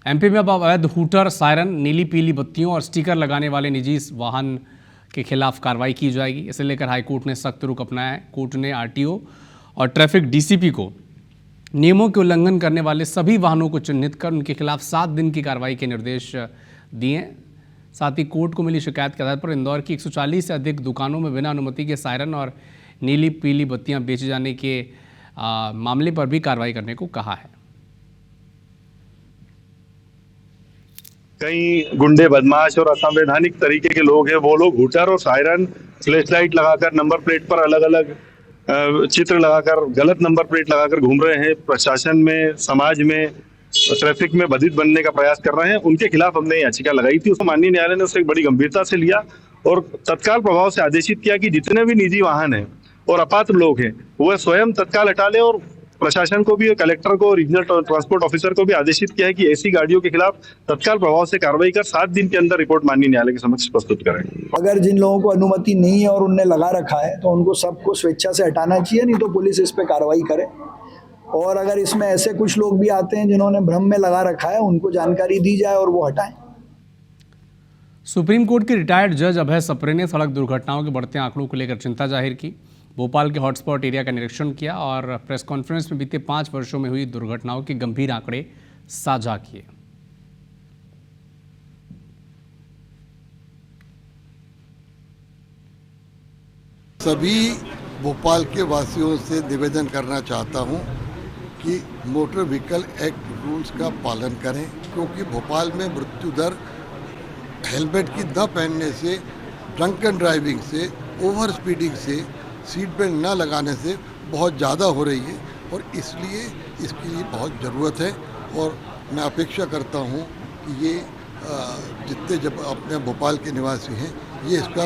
MP में अब अवैध हूटर, सायरन, नीली पीली बत्तियों और स्टिकर लगाने वाले निजी वाहन के खिलाफ कार्रवाई की जाएगी। इसे लेकर हाईकोर्ट ने सख्त रुख अपनाया है। कोर्ट ने RTO और ट्रैफिक DCP को नियमों के उल्लंघन करने वाले सभी वाहनों को चिन्हित कर उनके खिलाफ 7 दिन की कार्रवाई के निर्देश दिए। साथ ही कोर्ट को मिली शिकायत के आधार पर इंदौर की 140 से अधिक दुकानों में बिना अनुमति के सायरन और नीली पीली बत्तियां बेचे जाने के मामले पर भी कार्रवाई करने को कहा है। कई गुंडे, बदमाश और असंवैधानिक तरीके के लोग हैं, वो लोग हूटर और सायरन, फ्लैश लाइट लगाकर, नंबर प्लेट पर अलग अलग चित्र लगाकर, गलत नंबर प्लेट लगाकर घूम रहे हैं। प्रशासन में, समाज में, ट्रैफिक में बाधित बनने का प्रयास कर रहे हैं। उनके खिलाफ हमने याचिका लगाई थी। उसको माननीय न्यायालय ने उसे बड़ी गंभीरता से लिया और तत्काल प्रभाव से आदेशित किया कि जितने भी निजी वाहन हैं और अपात्र लोग हैं वह स्वयं तत्काल हटा लें, और प्रशासन को भी, कलेक्टर को, रीजनल ट्रांसपोर्ट ऑफिसर को भी आदेशित किया है कि ऐसी गाड़ियों के खिलाफ तत्काल प्रभाव से कार्रवाई कर 7 दिन के अंदर रिपोर्ट माननीय न्यायालय के समक्ष प्रस्तुत करें। अगर जिन लोगों को अनुमति नहीं है और उनने लगा रखा है तो उनको सबको स्वेच्छा से हटाना चाहिए, नहीं तो पुलिस इस पे कार्रवाई करे। और अगर इसमें ऐसे कुछ लोग भी आते हैं जिन्होंने भ्रम में लगा रखा है, उनको जानकारी दी जाए और वो हटाएं। सुप्रीम कोर्ट के रिटायर्ड जज अभय सप्रे ने सड़क दुर्घटनाओं के बढ़ते आंकड़ों को लेकर चिंता जाहिर की। भोपाल के हॉटस्पॉट एरिया का निरीक्षण किया और प्रेस कॉन्फ्रेंस में बीते 5 वर्षों में हुई दुर्घटनाओं के गंभीर आंकड़े साझा किए। सभी भोपाल के वासियों से निवेदन करना चाहता हूं कि मोटर व्हीकल एक्ट रूल्स का पालन करें, क्योंकि भोपाल में मृत्यु दर हेलमेट की न पहनने से, ड्रंकन ड्राइविंग से, ओवर स्पीडिंग से, सीट बेल्ट न लगाने से बहुत ज़्यादा हो रही है और इसलिए इसकी बहुत ज़रूरत है। और मैं अपेक्षा करता हूं कि ये जितने जब अपने भोपाल के निवासी हैं ये इसका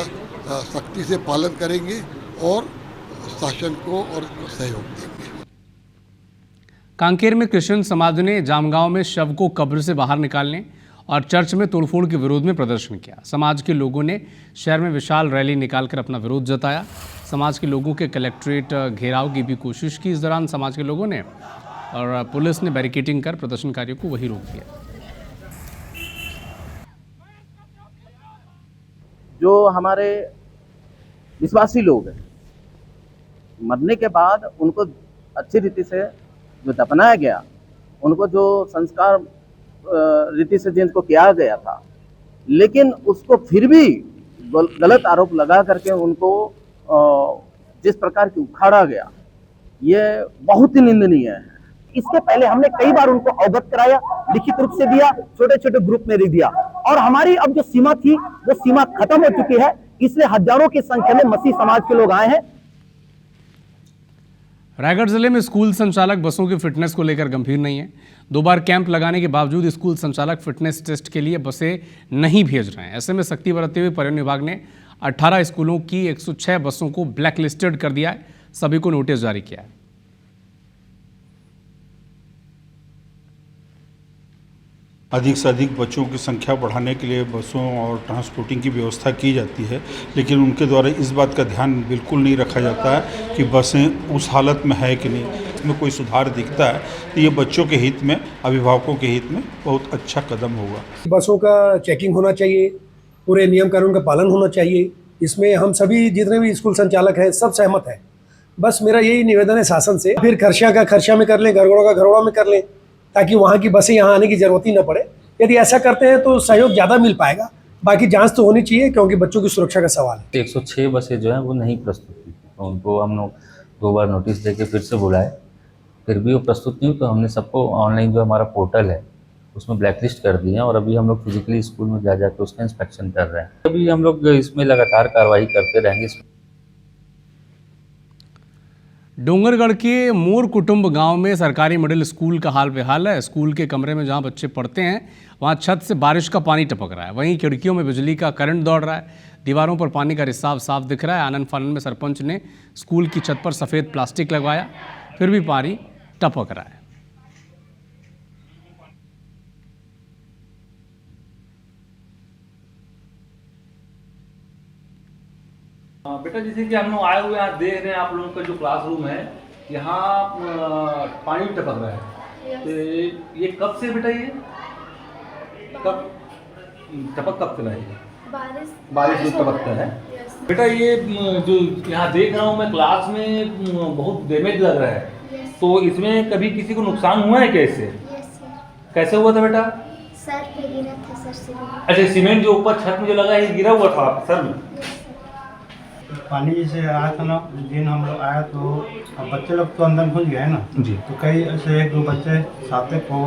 सख्ती से पालन करेंगे और शासन को और सहयोग देंगे। कांकेर में क्रिश्चियन समाज ने जामगांव में शव को कब्र से बाहर निकालने और चर्च में तोड़फोड़ के विरोध में प्रदर्शन किया। समाज के लोगों ने शहर में विशाल रैली निकालकर अपना विरोध जताया। समाज के लोगों के कलेक्ट्रेट घेराव की भी कोशिश की। इस दौरान समाज के लोगों ने और पुलिस ने बैरिकेडिंग कर प्रदर्शनकारियों को वहीं रोक दिया। जो हमारे विश्वासी लोग हैं, मरने के बाद उनको अच्छी रीति से जो दफनाया गया, उनको जो संस्कार रीति से जिनको किया गया था, लेकिन उसको फिर भी गलत आरोप लगा करके उनको जिस प्रकार की उखाड़ा गया, ये बहुत ही निंदनीय है। इसके पहले हमने कई बार उनको अवगत कराया, लिखित रूप से दिया, छोटे छोटे ग्रुप में दिया, और हमारी अब जो सीमा थी वो सीमा खत्म हो चुकी है। इसलिए हजारों की संख्या में मसीह समाज के लोग आए हैं। रायगढ़ जिले में स्कूल संचालक बसों की फिटनेस को लेकर गंभीर नहीं है। 2 बार कैंप लगाने के बावजूद स्कूल संचालक फिटनेस टेस्ट के लिए बसें नहीं भेज रहे हैं। ऐसे में सख्ती बरतते हुए परिवहन विभाग ने 18 स्कूलों की 106 बसों को ब्लैकलिस्टेड कर दिया है। सभी को नोटिस जारी किया है। अधिक से अधिक बच्चों की संख्या बढ़ाने के लिए बसों और ट्रांसपोर्टिंग की व्यवस्था की जाती है, लेकिन उनके द्वारा इस बात का ध्यान बिल्कुल नहीं रखा जाता है कि बसें उस हालत में है कि नहीं। इसमें कोई सुधार दिखता है तो ये बच्चों के हित में, अभिभावकों के हित में बहुत अच्छा कदम होगा। बसों का चेकिंग होना चाहिए, पूरे नियम कानून का पालन होना चाहिए। इसमें हम सभी जितने भी स्कूल संचालक हैं सब सहमत हैं। बस मेरा यही निवेदन है शासन से, फिर खर्चा का खर्चा में कर लें, घरगोड़ा का घरगोड़ा में कर लें, ताकि वहाँ की बसें यहाँ आने की ज़रूरत ही न पड़े। यदि ऐसा करते हैं तो सहयोग ज़्यादा मिल पाएगा। बाकी जांच तो होनी चाहिए क्योंकि बच्चों की सुरक्षा का सवाल है। 106 बसें जो हैं वो नहीं प्रस्तुत थी, तो उनको हम लोग 2 बार नोटिस देके फिर से बुलाए, फिर भी वो प्रस्तुत नहीं हुई। तो हमने सबको ऑनलाइन जो हमारा पोर्टल है उसमें ब्लैकलिस्ट कर दिए हैं और अभी हम लोग फिजिकली स्कूल में जा जाकर उसका इंस्पेक्शन कर रहे हैं। अभी हम लोग इसमें लगातार कार्रवाई करते रहेंगे। डोंगरगढ़ के मोर कुटुंब गांव में सरकारी मिडिल स्कूल का हाल बेहाल है। स्कूल के कमरे में जहां बच्चे पढ़ते हैं वहां छत से बारिश का पानी टपक रहा है, वहीं खिड़कियों में बिजली का करंट दौड़ रहा है। दीवारों पर पानी का रिसाव साफ दिख रहा है। आनंद फानन में सरपंच ने स्कूल की छत पर सफ़ेद प्लास्टिक लगवाया, फिर भी पानी टपक रहा है। बेटा, जैसे कि हम लोग आए हुए यहाँ देख रहे हैं, आप लोगों का जो क्लासरूम है यहाँ पानी टपक रहा है। तो ये कब से बेटा, ये कब टपक कब से है? बारिश जो टपकता है बेटा। ये जो यहाँ देख रहा हूँ मैं क्लास में बहुत डैमेज लग रहा है, तो इसमें कभी किसी को नुकसान हुआ है कैसे? कैसे हुआ था बेटा? सर पे गिरा था, सर से। अच्छा, सीमेंट जो ऊपर छत में जो लगा है गिरा हुआ था सर में? पानी जैसे आया था ना, दिन हम लोग आया तो अब बच्चे लोग तो अंदर घुस गए ना जी, तो कई ऐसे 1-2 बच्चे साथे को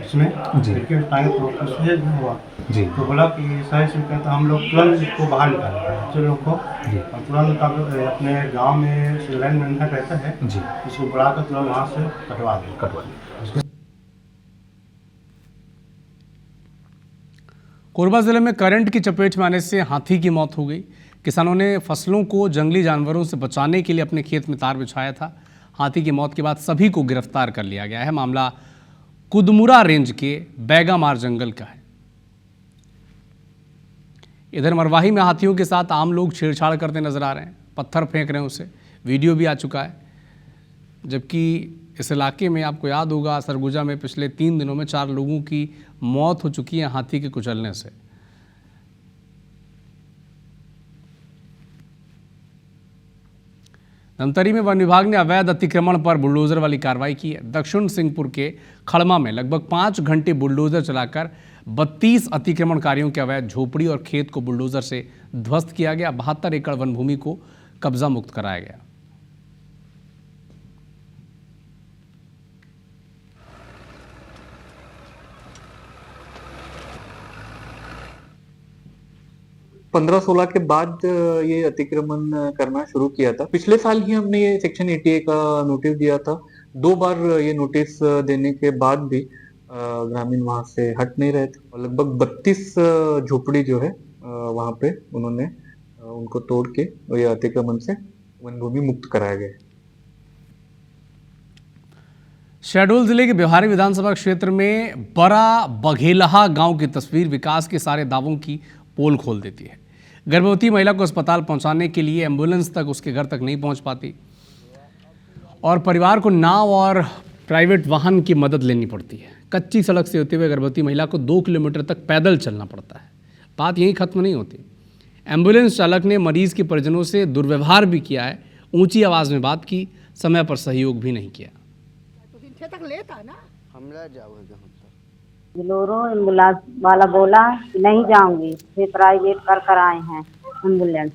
उसमें खिड़की में टांगे तो उसमें हुआ जी। तो बोला कि सही से कहता हम लोग तुरंत इसको बाहर निकाले बच्चे लोग को जी, और तुरंत अपने गांव में लाइन में रहता है जी, उसको बुला कर तुरंत वहाँ से कटवा दिया। कोरबा जिले में करंट की चपेट में आने से हाथी की मौत हो गई। किसानों ने फसलों को जंगली जानवरों से बचाने के लिए अपने खेत में तार बिछाया था। हाथी की मौत के बाद सभी को गिरफ्तार कर लिया गया है। मामला कुदमुरा रेंज के बैगामार जंगल का है। इधर मरवाही में हाथियों के साथ आम लोग छेड़छाड़ करते नजर आ रहे हैं, पत्थर फेंक रहे हैं उसे, वीडियो भी आ चुका है। जबकि इस इलाके में आपको याद होगा सरगुजा में पिछले 3 दिनों में 4 लोगों की मौत हो चुकी है हाथी के कुचलने से। धमतरी में वन विभाग ने अवैध अतिक्रमण पर बुलडोजर वाली कार्रवाई की है। दक्षिण सिंहपुर के खड़मा में लगभग 5 घंटे बुलडोजर चलाकर 32 अतिक्रमणकारियों के अवैध झोपड़ी और खेत को बुलडोजर से ध्वस्त किया गया। 72 एकड़ वन भूमि को कब्जा मुक्त कराया गया। पंद्रह 16 के बाद ये अतिक्रमण करना शुरू किया था। पिछले साल ही हमने ये सेक्शन 88 का नोटिस दिया था। 2 बार ये नोटिस देने के बाद भी ग्रामीण वहां से हट नहीं रहे थे और लगभग 32 झोपड़ी जो है वहां पे उन्होंने उनको तोड़ के ये अतिक्रमण से वन भूमि मुक्त कराया गया। शहडोल जिले के ब्यौहारी विधानसभा क्षेत्र में बड़ा बघेलहा गांव की तस्वीर विकास के सारे दावों की पोल खोल देती है। गर्भवती महिला को अस्पताल पहुंचाने के लिए एम्बुलेंस तक उसके घर तक नहीं पहुंच पाती और परिवार को नाव और प्राइवेट वाहन की मदद लेनी पड़ती है। कच्ची सड़क से होते हुए गर्भवती महिला को 2 किलोमीटर तक पैदल चलना पड़ता है। बात यहीं खत्म नहीं होती। एम्बुलेंस चालक ने मरीज के परिजनों से दुर्व्यवहार भी किया है, ऊंची आवाज़ में बात की, समय पर सहयोग भी नहीं किया। बिलोरो एम्बुलेंस वाला बोला कि नहीं जाऊंगी, फिर प्राइवेट कर आए हैं एम्बुलेंस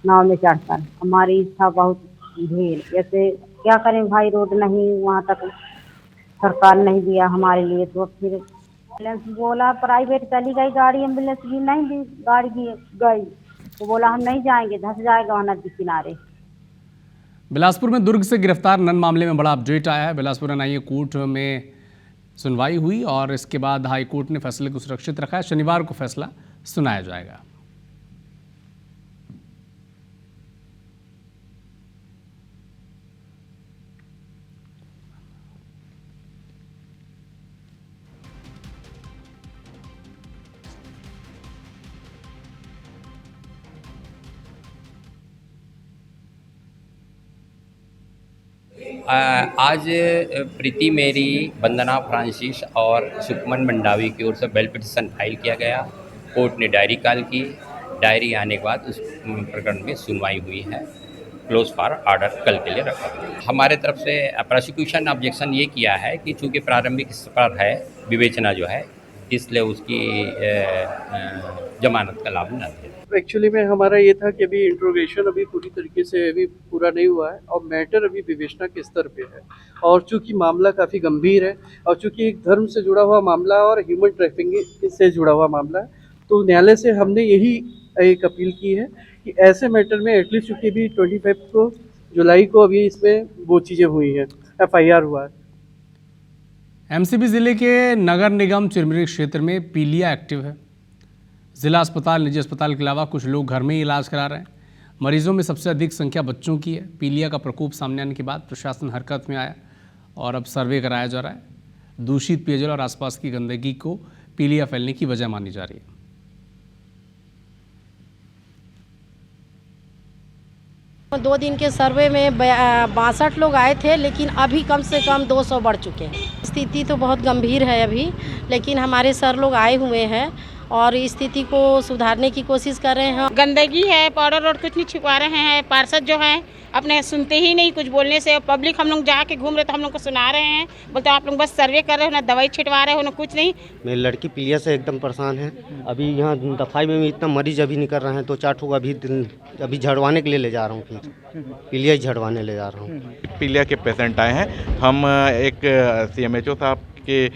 नाव में चढ़कर। हमारी इच्छा बहुत भीड़, जैसे क्या करें भाई, रोड नहीं वहाँ तक सरकार नहीं दिया हमारे लिए। तो फिर एम्बुलेंस बोला प्राइवेट चली गई गाड़ी, एम्बुलेंस भी नहीं दी, गाड़ी भी गई तो बोला हम नहीं जाएंगे, धंस जाएगा वहाँ नदी किनारे। बिलासपुर में दुर्ग से गिरफ्तार नन मामले में बड़ा अपडेट आया है। बिलासपुर एनआईए कोर्ट में सुनवाई हुई और इसके बाद हाई कोर्ट ने फैसले को सुरक्षित रखा है। शनिवार को फैसला सुनाया जाएगा। आज प्रीति मेरी, वंदना फ्रांसिस और सुकमन मंडावी की ओर से बेल पिटिशन फाइल किया गया। कोर्ट ने डायरी कॉल की। डायरी आने के बाद उस प्रकरण में सुनवाई हुई है। क्लोज फॉर ऑर्डर कल के लिए रखा गया। हमारे तरफ से प्रोसिक्यूशन ऑब्जेक्शन ये किया है कि चूँकि प्रारंभिक स्तर है विवेचना जो है, इसलिए उसकी जमानत का लाभ न दे। एक्चुअली में हमारा ये था कि अभी इंट्रोगेशन अभी पूरी तरीके से अभी पूरा नहीं हुआ है और मैटर अभी विवेचना के स्तर पे है। और चूंकि मामला काफ़ी गंभीर है और चूंकि एक धर्म से जुड़ा हुआ मामला और ह्यूमन ट्रैफिकिंग से जुड़ा हुआ मामला है, तो न्यायालय से हमने यही एक अपील की है कि ऐसे मैटर में एटलीस्ट चूँकि भी 25 जुलाई को अभी इसमें वो चीज़ें हुई हैं, FIR हुआ है। एमसीबी जिले के नगर निगम चिरमिरी क्षेत्र में पीलिया एक्टिव है। जिला अस्पताल, निजी अस्पताल के अलावा कुछ लोग घर में ही इलाज करा रहे हैं। मरीजों में सबसे अधिक संख्या बच्चों की है। पीलिया का प्रकोप सामने आने के बाद प्रशासन हरकत में आया और अब सर्वे कराया जा रहा है। दूषित पेयजल और आसपास की गंदगी को पीलिया फैलने की वजह मानी जा रही है। दो दिन के सर्वे में 62 लोग आए थे, लेकिन अभी कम से कम 200 बढ़ चुके हैं। स्थिति तो बहुत गंभीर है अभी, लेकिन हमारे सर लोग आए हुए हैं और स्थिति को सुधारने की कोशिश कर रहे हैं। गंदगी है, पाउडर रोड कुछ नहीं छिपा रहे हैं। पार्षद जो है अपने सुनते ही नहीं, कुछ बोलने से पब्लिक हम लोग जाके घूम रहे तो हम लोग को सुना रहे हैं, बोलते आप लोग बस सर्वे कर रहे हो ना, दवाई छिटवा रहे हो ना, कुछ नहीं। मेरी लड़की पीलिया से एकदम परेशान है। अभी यहाँ दफाई में भी इतना मरीज अभी निकल रहे हैं, तो 4 ठो अभी झड़वाने के लिए ले जा रहा हूँ। फिर पीलिया ही झड़वाने ले जा रहा हूँ। पीलिया के पेशेंट आए हैं। हम एक CMHO साहब के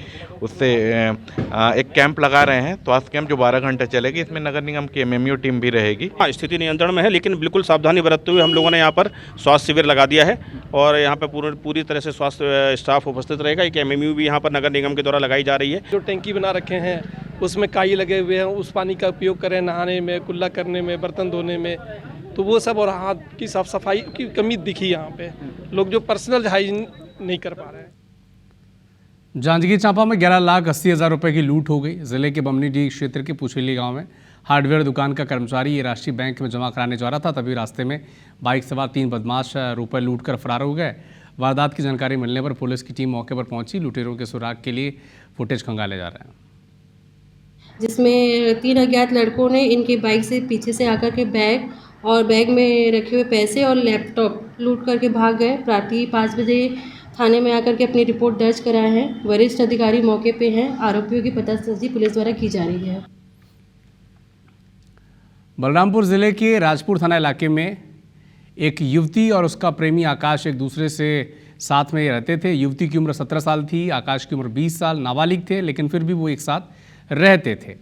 उससे एक कैंप लगा रहे हैं, स्वास्थ्य कैंप, जो 12 घंटे चलेगी। इसमें नगर निगम की MMU टीम भी रहेगी। स्थिति नियंत्रण में है, लेकिन बिल्कुल सावधानी बरतते हुए हम लोगों ने यहाँ पर स्वास्थ्य शिविर लगा दिया है और यहाँ पर पूरी तरह से स्वास्थ्य स्टाफ उपस्थित रहेगा। एक MMU भी यहाँ पर नगर निगम के द्वारा लगाई जा रही है। जो टैंकी बना रखे हैं उसमें काई लगे हुए हैं, उस पानी का उपयोग करें नहाने में, कुल्ला करने में, बर्तन धोने में, तो वो सब। और हाथ की साफ सफाई की कमी दिखी यहाँ पे। लोग जो पर्सनल हाइजीन नहीं कर पा रहे हैं। जांजगीर चांपा में 11,80,000 रुपए की लूट हो गई। जिले के बमनीडीह क्षेत्र के पुछेली गांव में हार्डवेयर दुकान का कर्मचारी ये राशि बैंक में जमा कराने जा रहा था, तभी रास्ते में बाइक सवार 3 बदमाश रुपए लूटकर फरार हो गए। वारदात की जानकारी मिलने पर पुलिस की टीम मौके पर पहुंची। लुटेरों के सुराग के लिए फुटेज खंगाले जा रहे हैं, जिसमें 3 अज्ञात लड़कों ने इनके बाइक से पीछे से आकर के बैग और बैग में रखे हुए पैसे और लैपटॉप लूट करके भाग गए। प्रातः 5 बजे थाने में आकर के अपनी रिपोर्ट दर्ज कराए हैं। वरिष्ठ अधिकारी मौके पे हैं। आरोपियों की पतासाजी पुलिस द्वारा की जा रही है। बलरामपुर जिले के राजपुर थाना इलाके में एक युवती और उसका प्रेमी आकाश एक दूसरे से साथ में रहते थे। युवती की उम्र 17 साल थी, आकाश की उम्र 20 साल। नाबालिग थे, लेकिन फिर भी वो एक साथ रहते थे।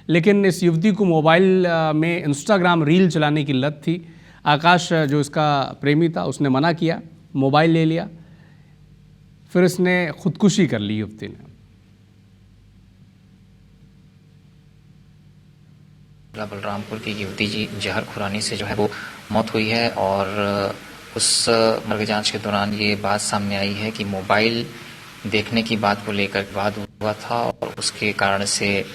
लेकिन इस युवती को मोबाइल में इंस्टाग्राम रील चलाने की लत थी। आकाश, जो इसका प्रेमी था, उसने मना किया, मोबाइल ले लिया, फिर इसने खुदकुशी कर ली युवती ने। बलरामपुर की युवती जी जहर खुरानी से जो है वो मौत हुई है और उस मर्ग जांच के दौरान ये बात सामने आई है कि मोबाइल देखने की बात को लेकर विवाद हुआ था और उसके कारण से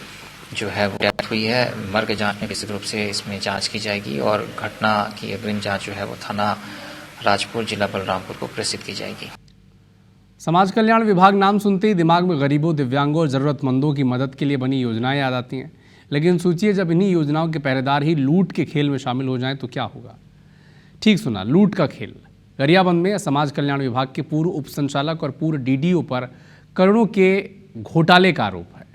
जो है वो डेथ हुई है। मर्ग जांच में विस्तृत रूप से इसमें जांच की जाएगी और घटना की अग्रिम जांच जो है वो थाना राजपुर, जिला बलरामपुर को प्रेषित की जाएगी। समाज कल्याण विभाग नाम सुनते ही दिमाग में गरीबों, दिव्यांगों और ज़रूरतमंदों की मदद के लिए बनी योजनाएं याद आती हैं। लेकिन सोचिए, जब इन्हीं योजनाओं के पहरेदार ही लूट के खेल में शामिल हो जाएं तो क्या होगा। ठीक सुना, लूट का खेल। गरियाबंद में समाज कल्याण विभाग के पूर्व उप संचालक और पूर्व DDO पर करोड़ों के घोटाले का आरोप है।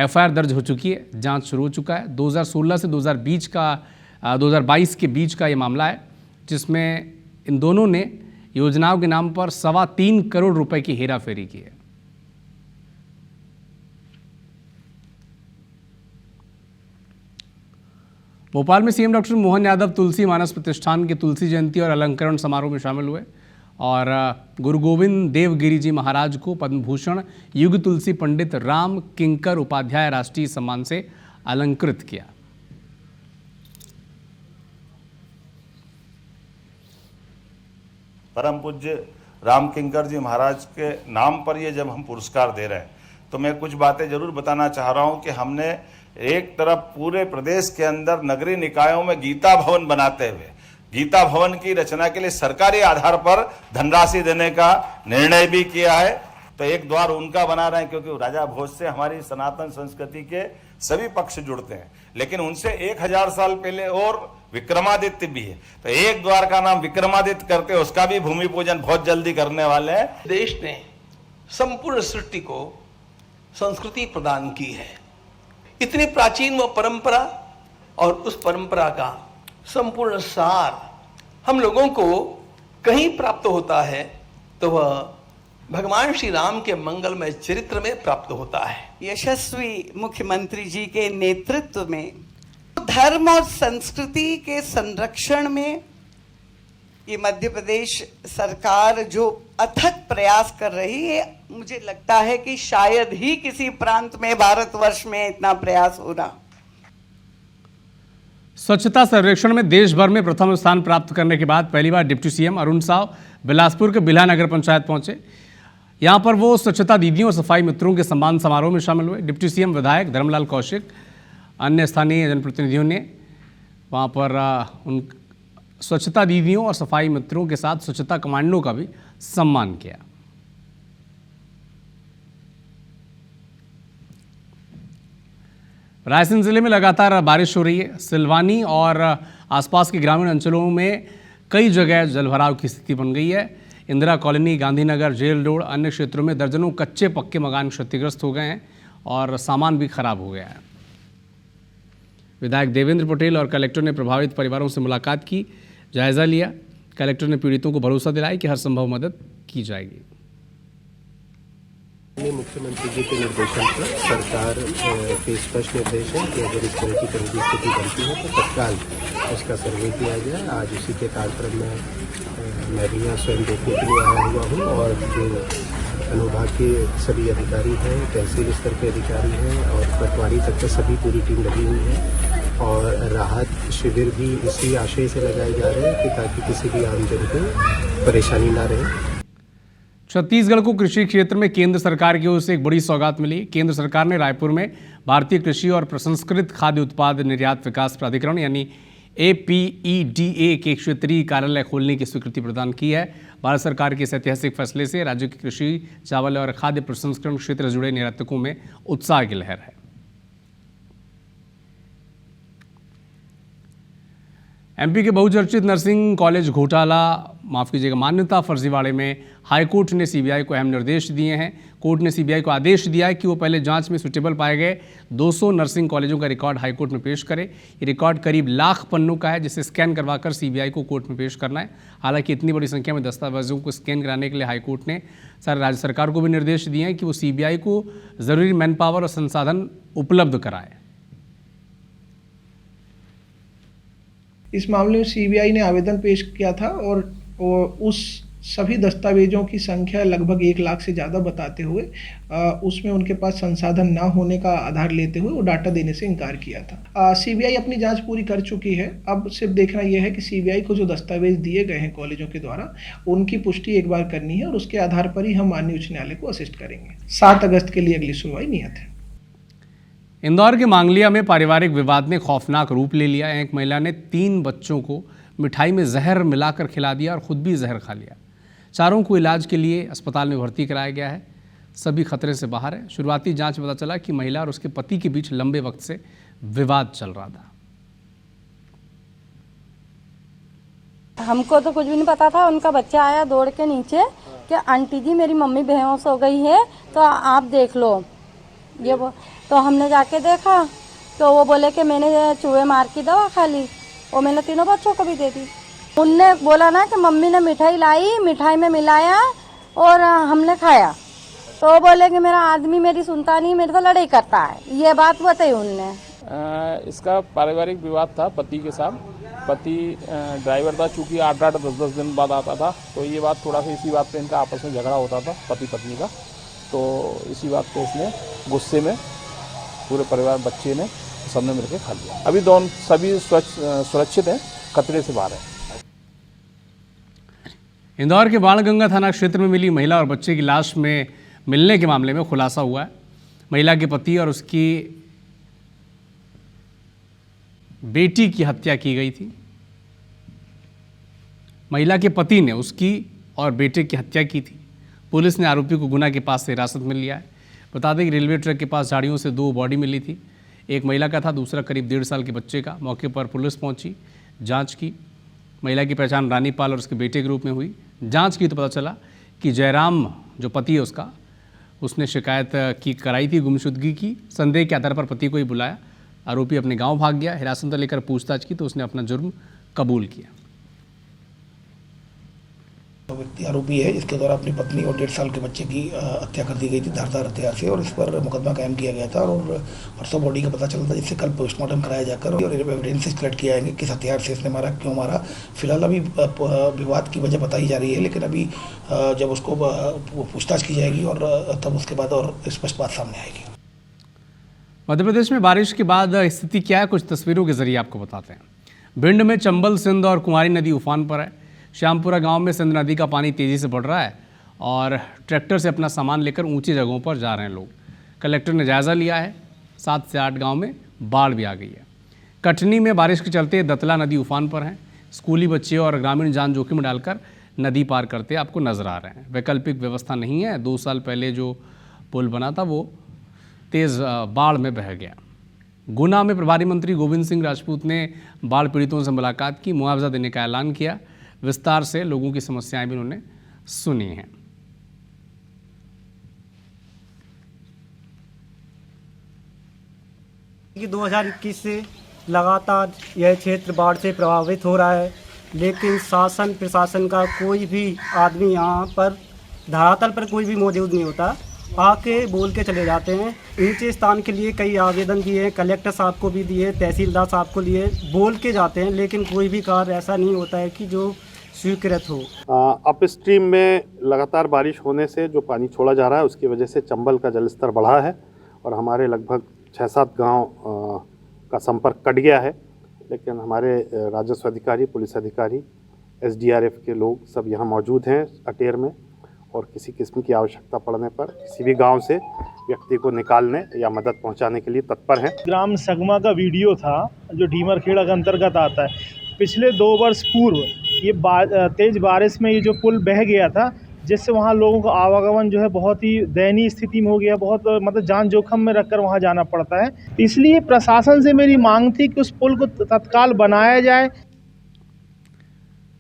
FIR दर्ज हो चुकी है, जांच शुरू हो चुका है। 2016 से 2022 के बीच का ये मामला है, जिसमें इन दोनों ने योजनाओं के नाम पर 3.25 करोड़ रुपए की हेराफेरी की है। भोपाल में सीएम डॉक्टर मोहन यादव तुलसी मानस प्रतिष्ठान के तुलसी जयंती और अलंकरण समारोह में शामिल हुए और गुरु गोविंद देवगिरी जी महाराज को पद्म भूषण युग तुलसी पंडित राम किंकर उपाध्याय राष्ट्रीय सम्मान से अलंकृत किया। परम पूज्य राम किंकर जी महाराज के नाम पर ये जब हम पुरस्कार दे रहे हैं तो मैं कुछ बातें जरूर बताना चाह रहा हूँ कि हमने एक तरफ पूरे प्रदेश के अंदर नगरीय निकायों में गीता भवन बनाते हुए गीता भवन की रचना के लिए सरकारी आधार पर धनराशि देने का निर्णय भी किया है। तो एक द्वार उनका बना रहे हैं क्योंकि राजा भोज से हमारी सनातन संस्कृति के सभी पक्ष जुड़ते हैं, लेकिन उनसे 1000 साल पहले और विक्रमादित्य भी है, तो एक द्वार का नाम विक्रमादित्य करके उसका भी भूमि पूजन बहुत जल्दी करने वाले हैं। देश ने संपूर्ण सृष्टि को संस्कृति प्रदान की है, इतनी प्राचीन वो परंपरा और उस परंपरा का संपूर्ण सार हम लोगों को कहीं प्राप्त होता है तो वह भगवान श्री राम के मंगलमय चरित्र में प्राप्त होता है। यशस्वी मुख्यमंत्री जी के नेतृत्व में धर्म और संस्कृति के संरक्षण में ये मध्य प्रदेश सरकार जो अथक प्रयास कर रही है, मुझे लगता है कि शायद ही किसी प्रांत में भारतवर्ष में इतना प्रयास हो रहा। स्वच्छता सर्वेक्षण में देश भर में प्रथम स्थान प्राप्त करने के बाद पहली बार डिप्टी सीएम अरुण साव बिलासपुर के बिल्हा नगर पंचायत पहुंचे। यहां पर वो स्वच्छता दीदियों और सफाई मित्रों के सम्मान समारोह में शामिल हुए। डिप्टी सीएम विधायक धर्मलाल कौशिक, अन्य स्थानीय जनप्रतिनिधियों ने वहां पर उन स्वच्छता दीदियों और सफाई मित्रों के साथ स्वच्छता कमांडो का भी सम्मान किया। रायसेन जिले में लगातार बारिश हो रही है। सिलवानी और आसपास के ग्रामीण अंचलों में कई जगह जलभराव की स्थिति बन गई है। Indira colony, Gandhinagar, jail road, अन्य क्षेत्रों में दर्जनों कच्चे पक्के मकान क्षतिग्रस्त हो गए हैं और सामान भी खराब हो गया है। विधायक देवेंद्र पटेल और कलेक्टर ने प्रभावित परिवारों से मुलाकात की, जायजा लिया। कलेक्टर ने पीड़ितों को भरोसा दिलाया कि हर संभव मदद की जाएगी। मुख्यमंत्री जी के निर्देशन पर सरकार के स्पष्ट निर्देश है कि अगर इस तरह की कहीं भी स्थिति बनती है तो तत्काल उसका सर्वे किया जाए। आज उसी के कार्यक्रम में मैं भी यहाँ स्वयं देखने के लिए आया हुआ हूँ और जो अनुभाग के सभी अधिकारी हैं, तहसील स्तर के अधिकारी हैं और पटवारी तक के सभी पूरी टीम लगी हुई है और राहत शिविर भी इसी आशय से लगाए जा रहे हैं कि ताकि किसी भी आमजन को परेशानी ना रहे। छत्तीसगढ़ को कृषि क्षेत्र में केंद्र सरकार की ओर से एक बड़ी सौगात मिली। केंद्र सरकार ने रायपुर में भारतीय कृषि और प्रसंस्कृत खाद्य उत्पाद निर्यात विकास प्राधिकरण यानी APEDA के क्षेत्रीय कार्यालय खोलने की स्वीकृति प्रदान की है। भारत सरकार के इस ऐतिहासिक फैसले से राज्य की कृषि, चावल और खाद्य प्रसंस्करण क्षेत्र से जुड़े निर्यातकों में उत्साह की लहर है। एमपी के बहुचर्चित नर्सिंग कॉलेज घोटाला मान्यता फर्जीवाड़े में हाईकोर्ट ने सीबीआई को अहम निर्देश दिए हैं। कोर्ट ने सीबीआई को आदेश दिया है कि वो पहले जांच में सुटेबल पाए गए 200 नर्सिंग कॉलेजों का रिकॉर्ड हाईकोर्ट में पेश करे। ये रिकॉर्ड करीब 1 लाख पन्नों का है, जिसे स्कैन करवाकर सीबीआई को कोर्ट में पेश करना है। हालांकि इतनी बड़ी संख्या में दस्तावेजों को स्कैन कराने के लिए हाईकोर्ट ने राज्य सरकार को भी निर्देश दिए हैं कि वो सीबीआई को ज़रूरी मैन पावर और संसाधन उपलब्ध कराए। इस मामले में सीबीआई ने आवेदन पेश किया था और उस सभी दस्तावेजों की संख्या लगभग 1 लाख से ज़्यादा बताते हुए उसमें उनके पास संसाधन ना होने का आधार लेते हुए वो डाटा देने से इनकार किया था। सीबीआई अपनी जांच पूरी कर चुकी है। अब सिर्फ देखना यह है कि सीबीआई को जो दस्तावेज दिए गए हैं कॉलेजों के द्वारा उनकी पुष्टि एक बार करनी है और उसके आधार पर ही हम माननीय उच्च न्यायालय को असिस्ट करेंगे। 7 अगस्त के लिए अगली सुनवाई नियत है। इंदौर के मांगलिया में पारिवारिक विवाद ने खौफनाक रूप ले लिया। एक महिला ने 3 बच्चों को मिठाई में जहर मिलाकर खिला दिया और खुद भी जहर खा लिया। चारों को इलाज के लिए अस्पताल में भर्ती कराया गया है। सभी खतरे से बाहर है। शुरुआती जांच में पता चला कि महिला और उसके पति के बीच लंबे वक्त से विवाद चल रहा था। हमको तो कुछ भी नहीं पता था। उनका बच्चा आया दौड़ के नीचे कि आंटी जी मेरी मम्मी बेहोश हो गई है तो आप देख लो। ये वो तो हमने जाके देखा तो वो बोले कि मैंने चूहे मार की दवा खा ली और मैंने 3 बच्चों को भी दे दी। उनने बोला ना कि मम्मी ने मिठाई लाई, मिठाई में मिलाया और हमने खाया। तो बोले कि मेरा आदमी मेरी सुनता नहीं, मेरे से लड़ाई करता है। ये बात बताई उनने। इसका पारिवारिक विवाद था पति के साथ। पति ड्राइवर था, चूँकि 8-8 10-10 दिन बाद आता था, तो ये बात थोड़ा सा इसी बात पे इनका आपस में झगड़ा होता था पति पत्नी का। तो इसी बात पे इसने गुस्से में पूरे परिवार बच्चे ने सबने मिलकर खा लिया। अभी दोनों सभी सुरक्षित हैं, खतरे से बाहर हैं। इंदौर के बाणगंगा थाना क्षेत्र में मिली महिला और बच्चे की लाश में मिलने के मामले में खुलासा हुआ है। महिला के पति और उसकी बेटी की हत्या की गई थी। महिला के पति ने उसकी और बेटे की हत्या की थी। पुलिस ने आरोपी को गुना के पास से हिरासत में लिया है। बता दें कि रेलवे ट्रैक के पास झाड़ियों से 2 बॉडी मिली थी। एक महिला का था, दूसरा करीब 1.5 साल के बच्चे का। मौके पर पुलिस पहुंची, जांच की। महिला की पहचान रानीपाल और उसके बेटे के रूप में हुई। जांच की तो पता चला कि जयराम जो पति है उसने शिकायत कराई थी गुमशुदगी की। संदेह के आधार पर पति को ही बुलाया। आरोपी अपने गांव भाग गया। हिरासत में लेकर पूछताछ की तो उसने अपना जुर्म कबूल किया। व्यक्ति आरोपी है जिसके द्वारा अपनी पत्नी और 1.5 साल के बच्चे की हत्या कर दी गई थी धारदार हथियार से, और इस पर मुकदमा कायम किया गया था। और परसों बॉडी का पता चला था, जिससे कल पोस्टमार्टम कराया जाकर और एविडेंसेस कलेक्ट किए जाएंगे, किस हथियार से इसने मारा, क्यों मारा। फिलहाल अभी विवाद की वजह बताई जा रही है, लेकिन अभी जब उसको पूछताछ की जाएगी और तब उसके बाद और स्पष्ट बात सामने आएगी। मध्य प्रदेश में बारिश के बाद स्थिति क्या है, कुछ तस्वीरों के जरिए आपको बताते हैं। भिंड में चंबल, सिंध और कुंवारी नदी उफान पर है। श्यामपुरा गांव में सिंध नदी का पानी तेज़ी से बढ़ रहा है और ट्रैक्टर से अपना सामान लेकर ऊंची जगहों पर जा रहे हैं लोग। कलेक्टर ने जायज़ा लिया है। 7 से 8 गांव में बाढ़ भी आ गई है। कटनी में बारिश के चलते दतला नदी उफान पर है। स्कूली बच्चे और ग्रामीण जान जोखिम में डालकर नदी पार करते आपको नजर आ रहे हैं। वैकल्पिक व्यवस्था नहीं है। 2 साल पहले जो पुल बना था वो तेज़ बाढ़ में बह गया। गुना में प्रभारी मंत्री गोविंद सिंह राजपूत ने बाढ़ पीड़ितों से मुलाकात की, मुआवजा देने का ऐलान किया। विस्तार से लोगों की समस्याएं भी उन्होंने सुनी हैं। कि 2021 से लगातार यह क्षेत्र बाढ़ से प्रभावित हो रहा है, लेकिन शासन प्रशासन का कोई भी आदमी यहाँ पर धरातल पर कोई भी मौजूद नहीं होता। आके बोल के चले जाते हैं। ऊंचे स्थान के लिए कई आवेदन दिए हैं, कलेक्टर साहब को भी दिए, तहसीलदार साहब को लिए, बोल के जाते हैं, लेकिन कोई भी कार्य ऐसा नहीं होता है कि जो स्वीकृत हो। अप स्ट्रीम में लगातार बारिश होने से जो पानी छोड़ा जा रहा है उसकी वजह से चंबल का जलस्तर बढ़ा है और हमारे लगभग 6-7 गांव का संपर्क कट गया है। लेकिन हमारे राजस्व अधिकारी, पुलिस अधिकारी, SDRF के लोग सब यहाँ मौजूद हैं अटेर में, और किसी किस्म की आवश्यकता पड़ने पर किसी भी गांव से व्यक्ति को निकालने या मदद पहुंचाने के लिए तत्पर हैं। ग्राम सगमा का वीडियो था जो डीमरखेड़ा के अंतर्गत आता है। पिछले 2 वर्ष पूर्व ये तेज बारिश में ये जो पुल बह गया था, जिससे वहाँ लोगों का आवागमन जो है बहुत ही दयनीय स्थिति में हो गया। बहुत मतलब जान जोखिम में रखकर वहाँ जाना पड़ता है। इसलिए प्रशासन से मेरी मांग थी कि उस पुल को तत्काल बनाया जाए।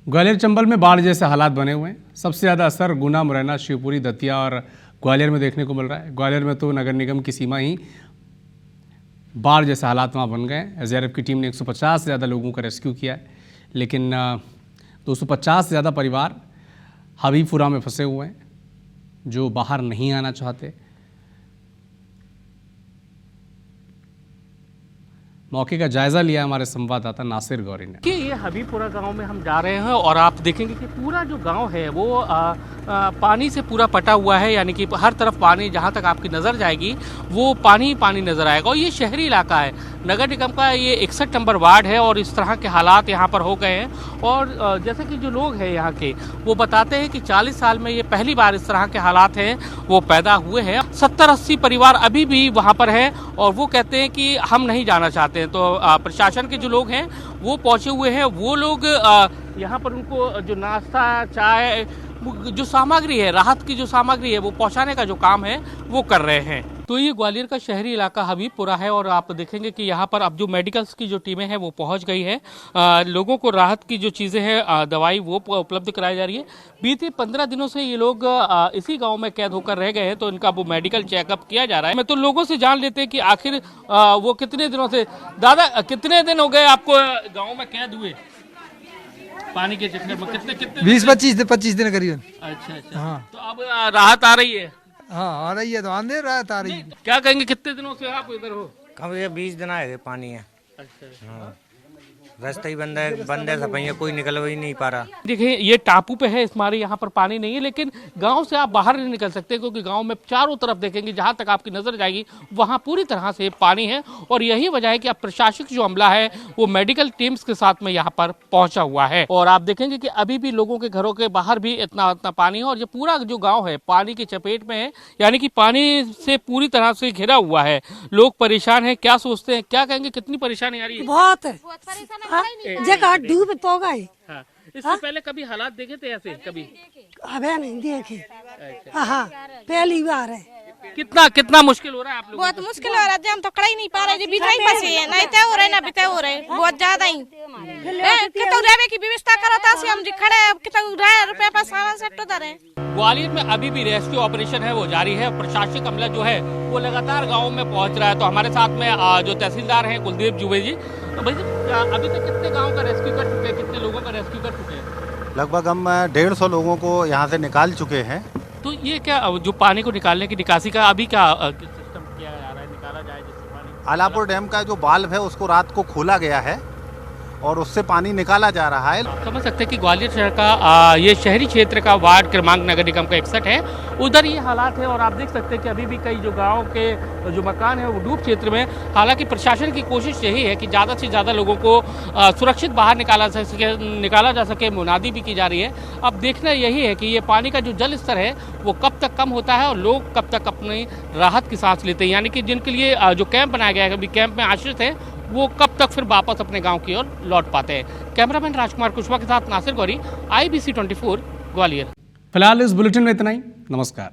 ग्वालियर चंबल में बाढ़ जैसे हालात बने हुए हैं। सबसे ज़्यादा असर गुना, मुरैना, शिवपुरी, दतिया और ग्वालियर में देखने को मिल रहा है। ग्वालियर में तो नगर निगम की सीमा ही बाढ़ जैसे हालात वहाँ बन गए। SDRF की टीम ने 150 से ज़्यादा लोगों का रेस्क्यू किया है, लेकिन 250 से ज़्यादा परिवार हबीबपुरा में फंसे हुए हैं जो बाहर नहीं आना चाहते। मौके का जायजा लिया हमारे संवाददाता नासिर गौरी ने। कि ये हबीबपुरा गांव में हम जा रहे हैं और आप देखेंगे कि पूरा जो गांव है वो पानी से पूरा पटा हुआ है, यानी कि हर तरफ पानी, जहां तक आपकी नज़र जाएगी वो पानी ही पानी नज़र आएगा। और ये शहरी इलाका है, नगर निगम का ये 61 नंबर वार्ड है और इस तरह के हालात यहाँ पर हो गए हैं। और जैसे कि जो लोग हैं यहाँ के, वो बताते हैं कि 40 साल में ये पहली बार इस तरह के हालात हैं वो पैदा हुए हैं। 70-80 परिवार अभी भी वहाँ पर हैं और वो कहते हैं कि हम नहीं जाना चाहते। तो प्रशासन के जो लोग हैं वो पहुंचे हुए हैं। वो लोग यहाँ पर उनको जो नाश्ता, चाय, जो सामग्री है, राहत की जो सामग्री है वो पहुंचाने का जो काम है वो कर रहे हैं। तो ये ग्वालियर का शहरी इलाका हबीबपुरा है और आप देखेंगे कि यहाँ पर अब जो मेडिकल्स की जो टीमें हैं वो पहुंच गई है। लोगों को राहत की जो चीज़ें हैं, दवाई, वो उपलब्ध कराई जा रही है। बीते 15 दिनों से ये लोग इसी गांव में कैद होकर रह गए हैं, तो इनका वो मेडिकल चेकअप किया जा रहा है। मैं तो लोगों से जान लेते हैं कि आखिर वो कितने दिनों से, दादा कितने दिन हो गए आपको गाँव में कैद हुए पानी के चक्कर में? कितने 20-25 दिन करीबन। अच्छा। हाँ। तो अब राहत आ रही है? हाँ, आ रही है, तो आंधे राहत आ रही है। क्या कहेंगे, कितने दिनों से आप इधर हो? कम से 20 दिन आए पानी है। हाँ, रास्ता ही बंद है सफाइयाँ, कोई निकल ही नहीं पा रहा। देखिए ये टापू पे है, हमारे यहाँ पर पानी नहीं है, लेकिन गांव से आप बाहर नहीं निकल सकते क्योंकि गांव में चारों तरफ देखेंगे जहां तक आपकी नजर जाएगी वहां पूरी तरह से पानी है। और यही वजह है कि अब प्रशासनिक जो अमला है वो मेडिकल टीम्स के साथ में यहाँ पर पहुंचा हुआ है। और आप देखेंगे कि अभी भी लोगों के घरों के बाहर भी इतना पानी है और ये पूरा जो गाँव है पानी की चपेट में है, यानी कि पानी से पूरी तरह से घिरा हुआ है। लोग परेशान है, क्या सोचते हैं, क्या कहेंगे, कितनी परेशानी आ रही है? बहुत जगह डूब तो गए। हाँ, इससे पहले कभी हालात देखे थे ऐसे? कभी अबे नहीं देखे। हाँ, पहली बार है। कितना मुश्किल हो रहा है आप लोगों को? बहुत मुश्किल हो रहा है, हम तो खड़ा ही नहीं पा रहे, बिता ही फंसे हैं, नहीं तय हो रहे ना बिता हो रहे, बहुत ज्यादा ही। कितना रहने की व्यवस्था करो ताकि हम खड़े कितना रुपए पर सामान सेट होता रहे। ग्वालियर में अभी भी रेस्क्यू ऑपरेशन है वो जारी है। प्रशासनिक अमला जो है वो लगातार गाँव में पहुंच रहा है। तो हमारे साथ में जो तहसीलदार हैं कुलदीप जुबे जी, तो भाई अभी तक कितने गाँव का रेस्क्यू कर चुके हैं, कितने लोगों का रेस्क्यू कर चुके हैं? लगभग हम 150 लोगों को यहाँ से निकाल चुके हैं। तो ये क्या जो पानी को निकालने की निकासी का अभी क्या सिस्टम किया जा रहा है, निकाला जाए जिससे पानी? आलापुर डैम का जो बाल्व है उसको रात को खोला गया है और उससे पानी निकाला जा रहा है। समझ सकते हैं कि ग्वालियर शहर का ये शहरी क्षेत्र का वार्ड क्रमांक नगर निगम का 61 है, उधर ये हालात है। और आप देख सकते हैं कि अभी भी कई जो गाँव के जो मकान है वो डूब क्षेत्र में। हालांकि प्रशासन की कोशिश यही है कि ज़्यादा से ज़्यादा लोगों को सुरक्षित बाहर निकाला जा सके, मुनादी भी की जा रही है। अब देखना यही है कि ये पानी का जो जल स्तर है वो कब तक कम होता है और लोग कब तक अपनी राहत की सांस लेते हैं, यानी कि जिनके लिए जो कैंप बनाया गया है, अभी कैंप में आश्रित है, वो कब तक फिर वापस अपने गांव की ओर लौट पाते हैं। कैमरामैन राजकुमार कुशवाहा के साथ नासिर गौरी, IBC 24 ग्वालियर। फिलहाल इस बुलेटिन में इतना ही। नमस्कार।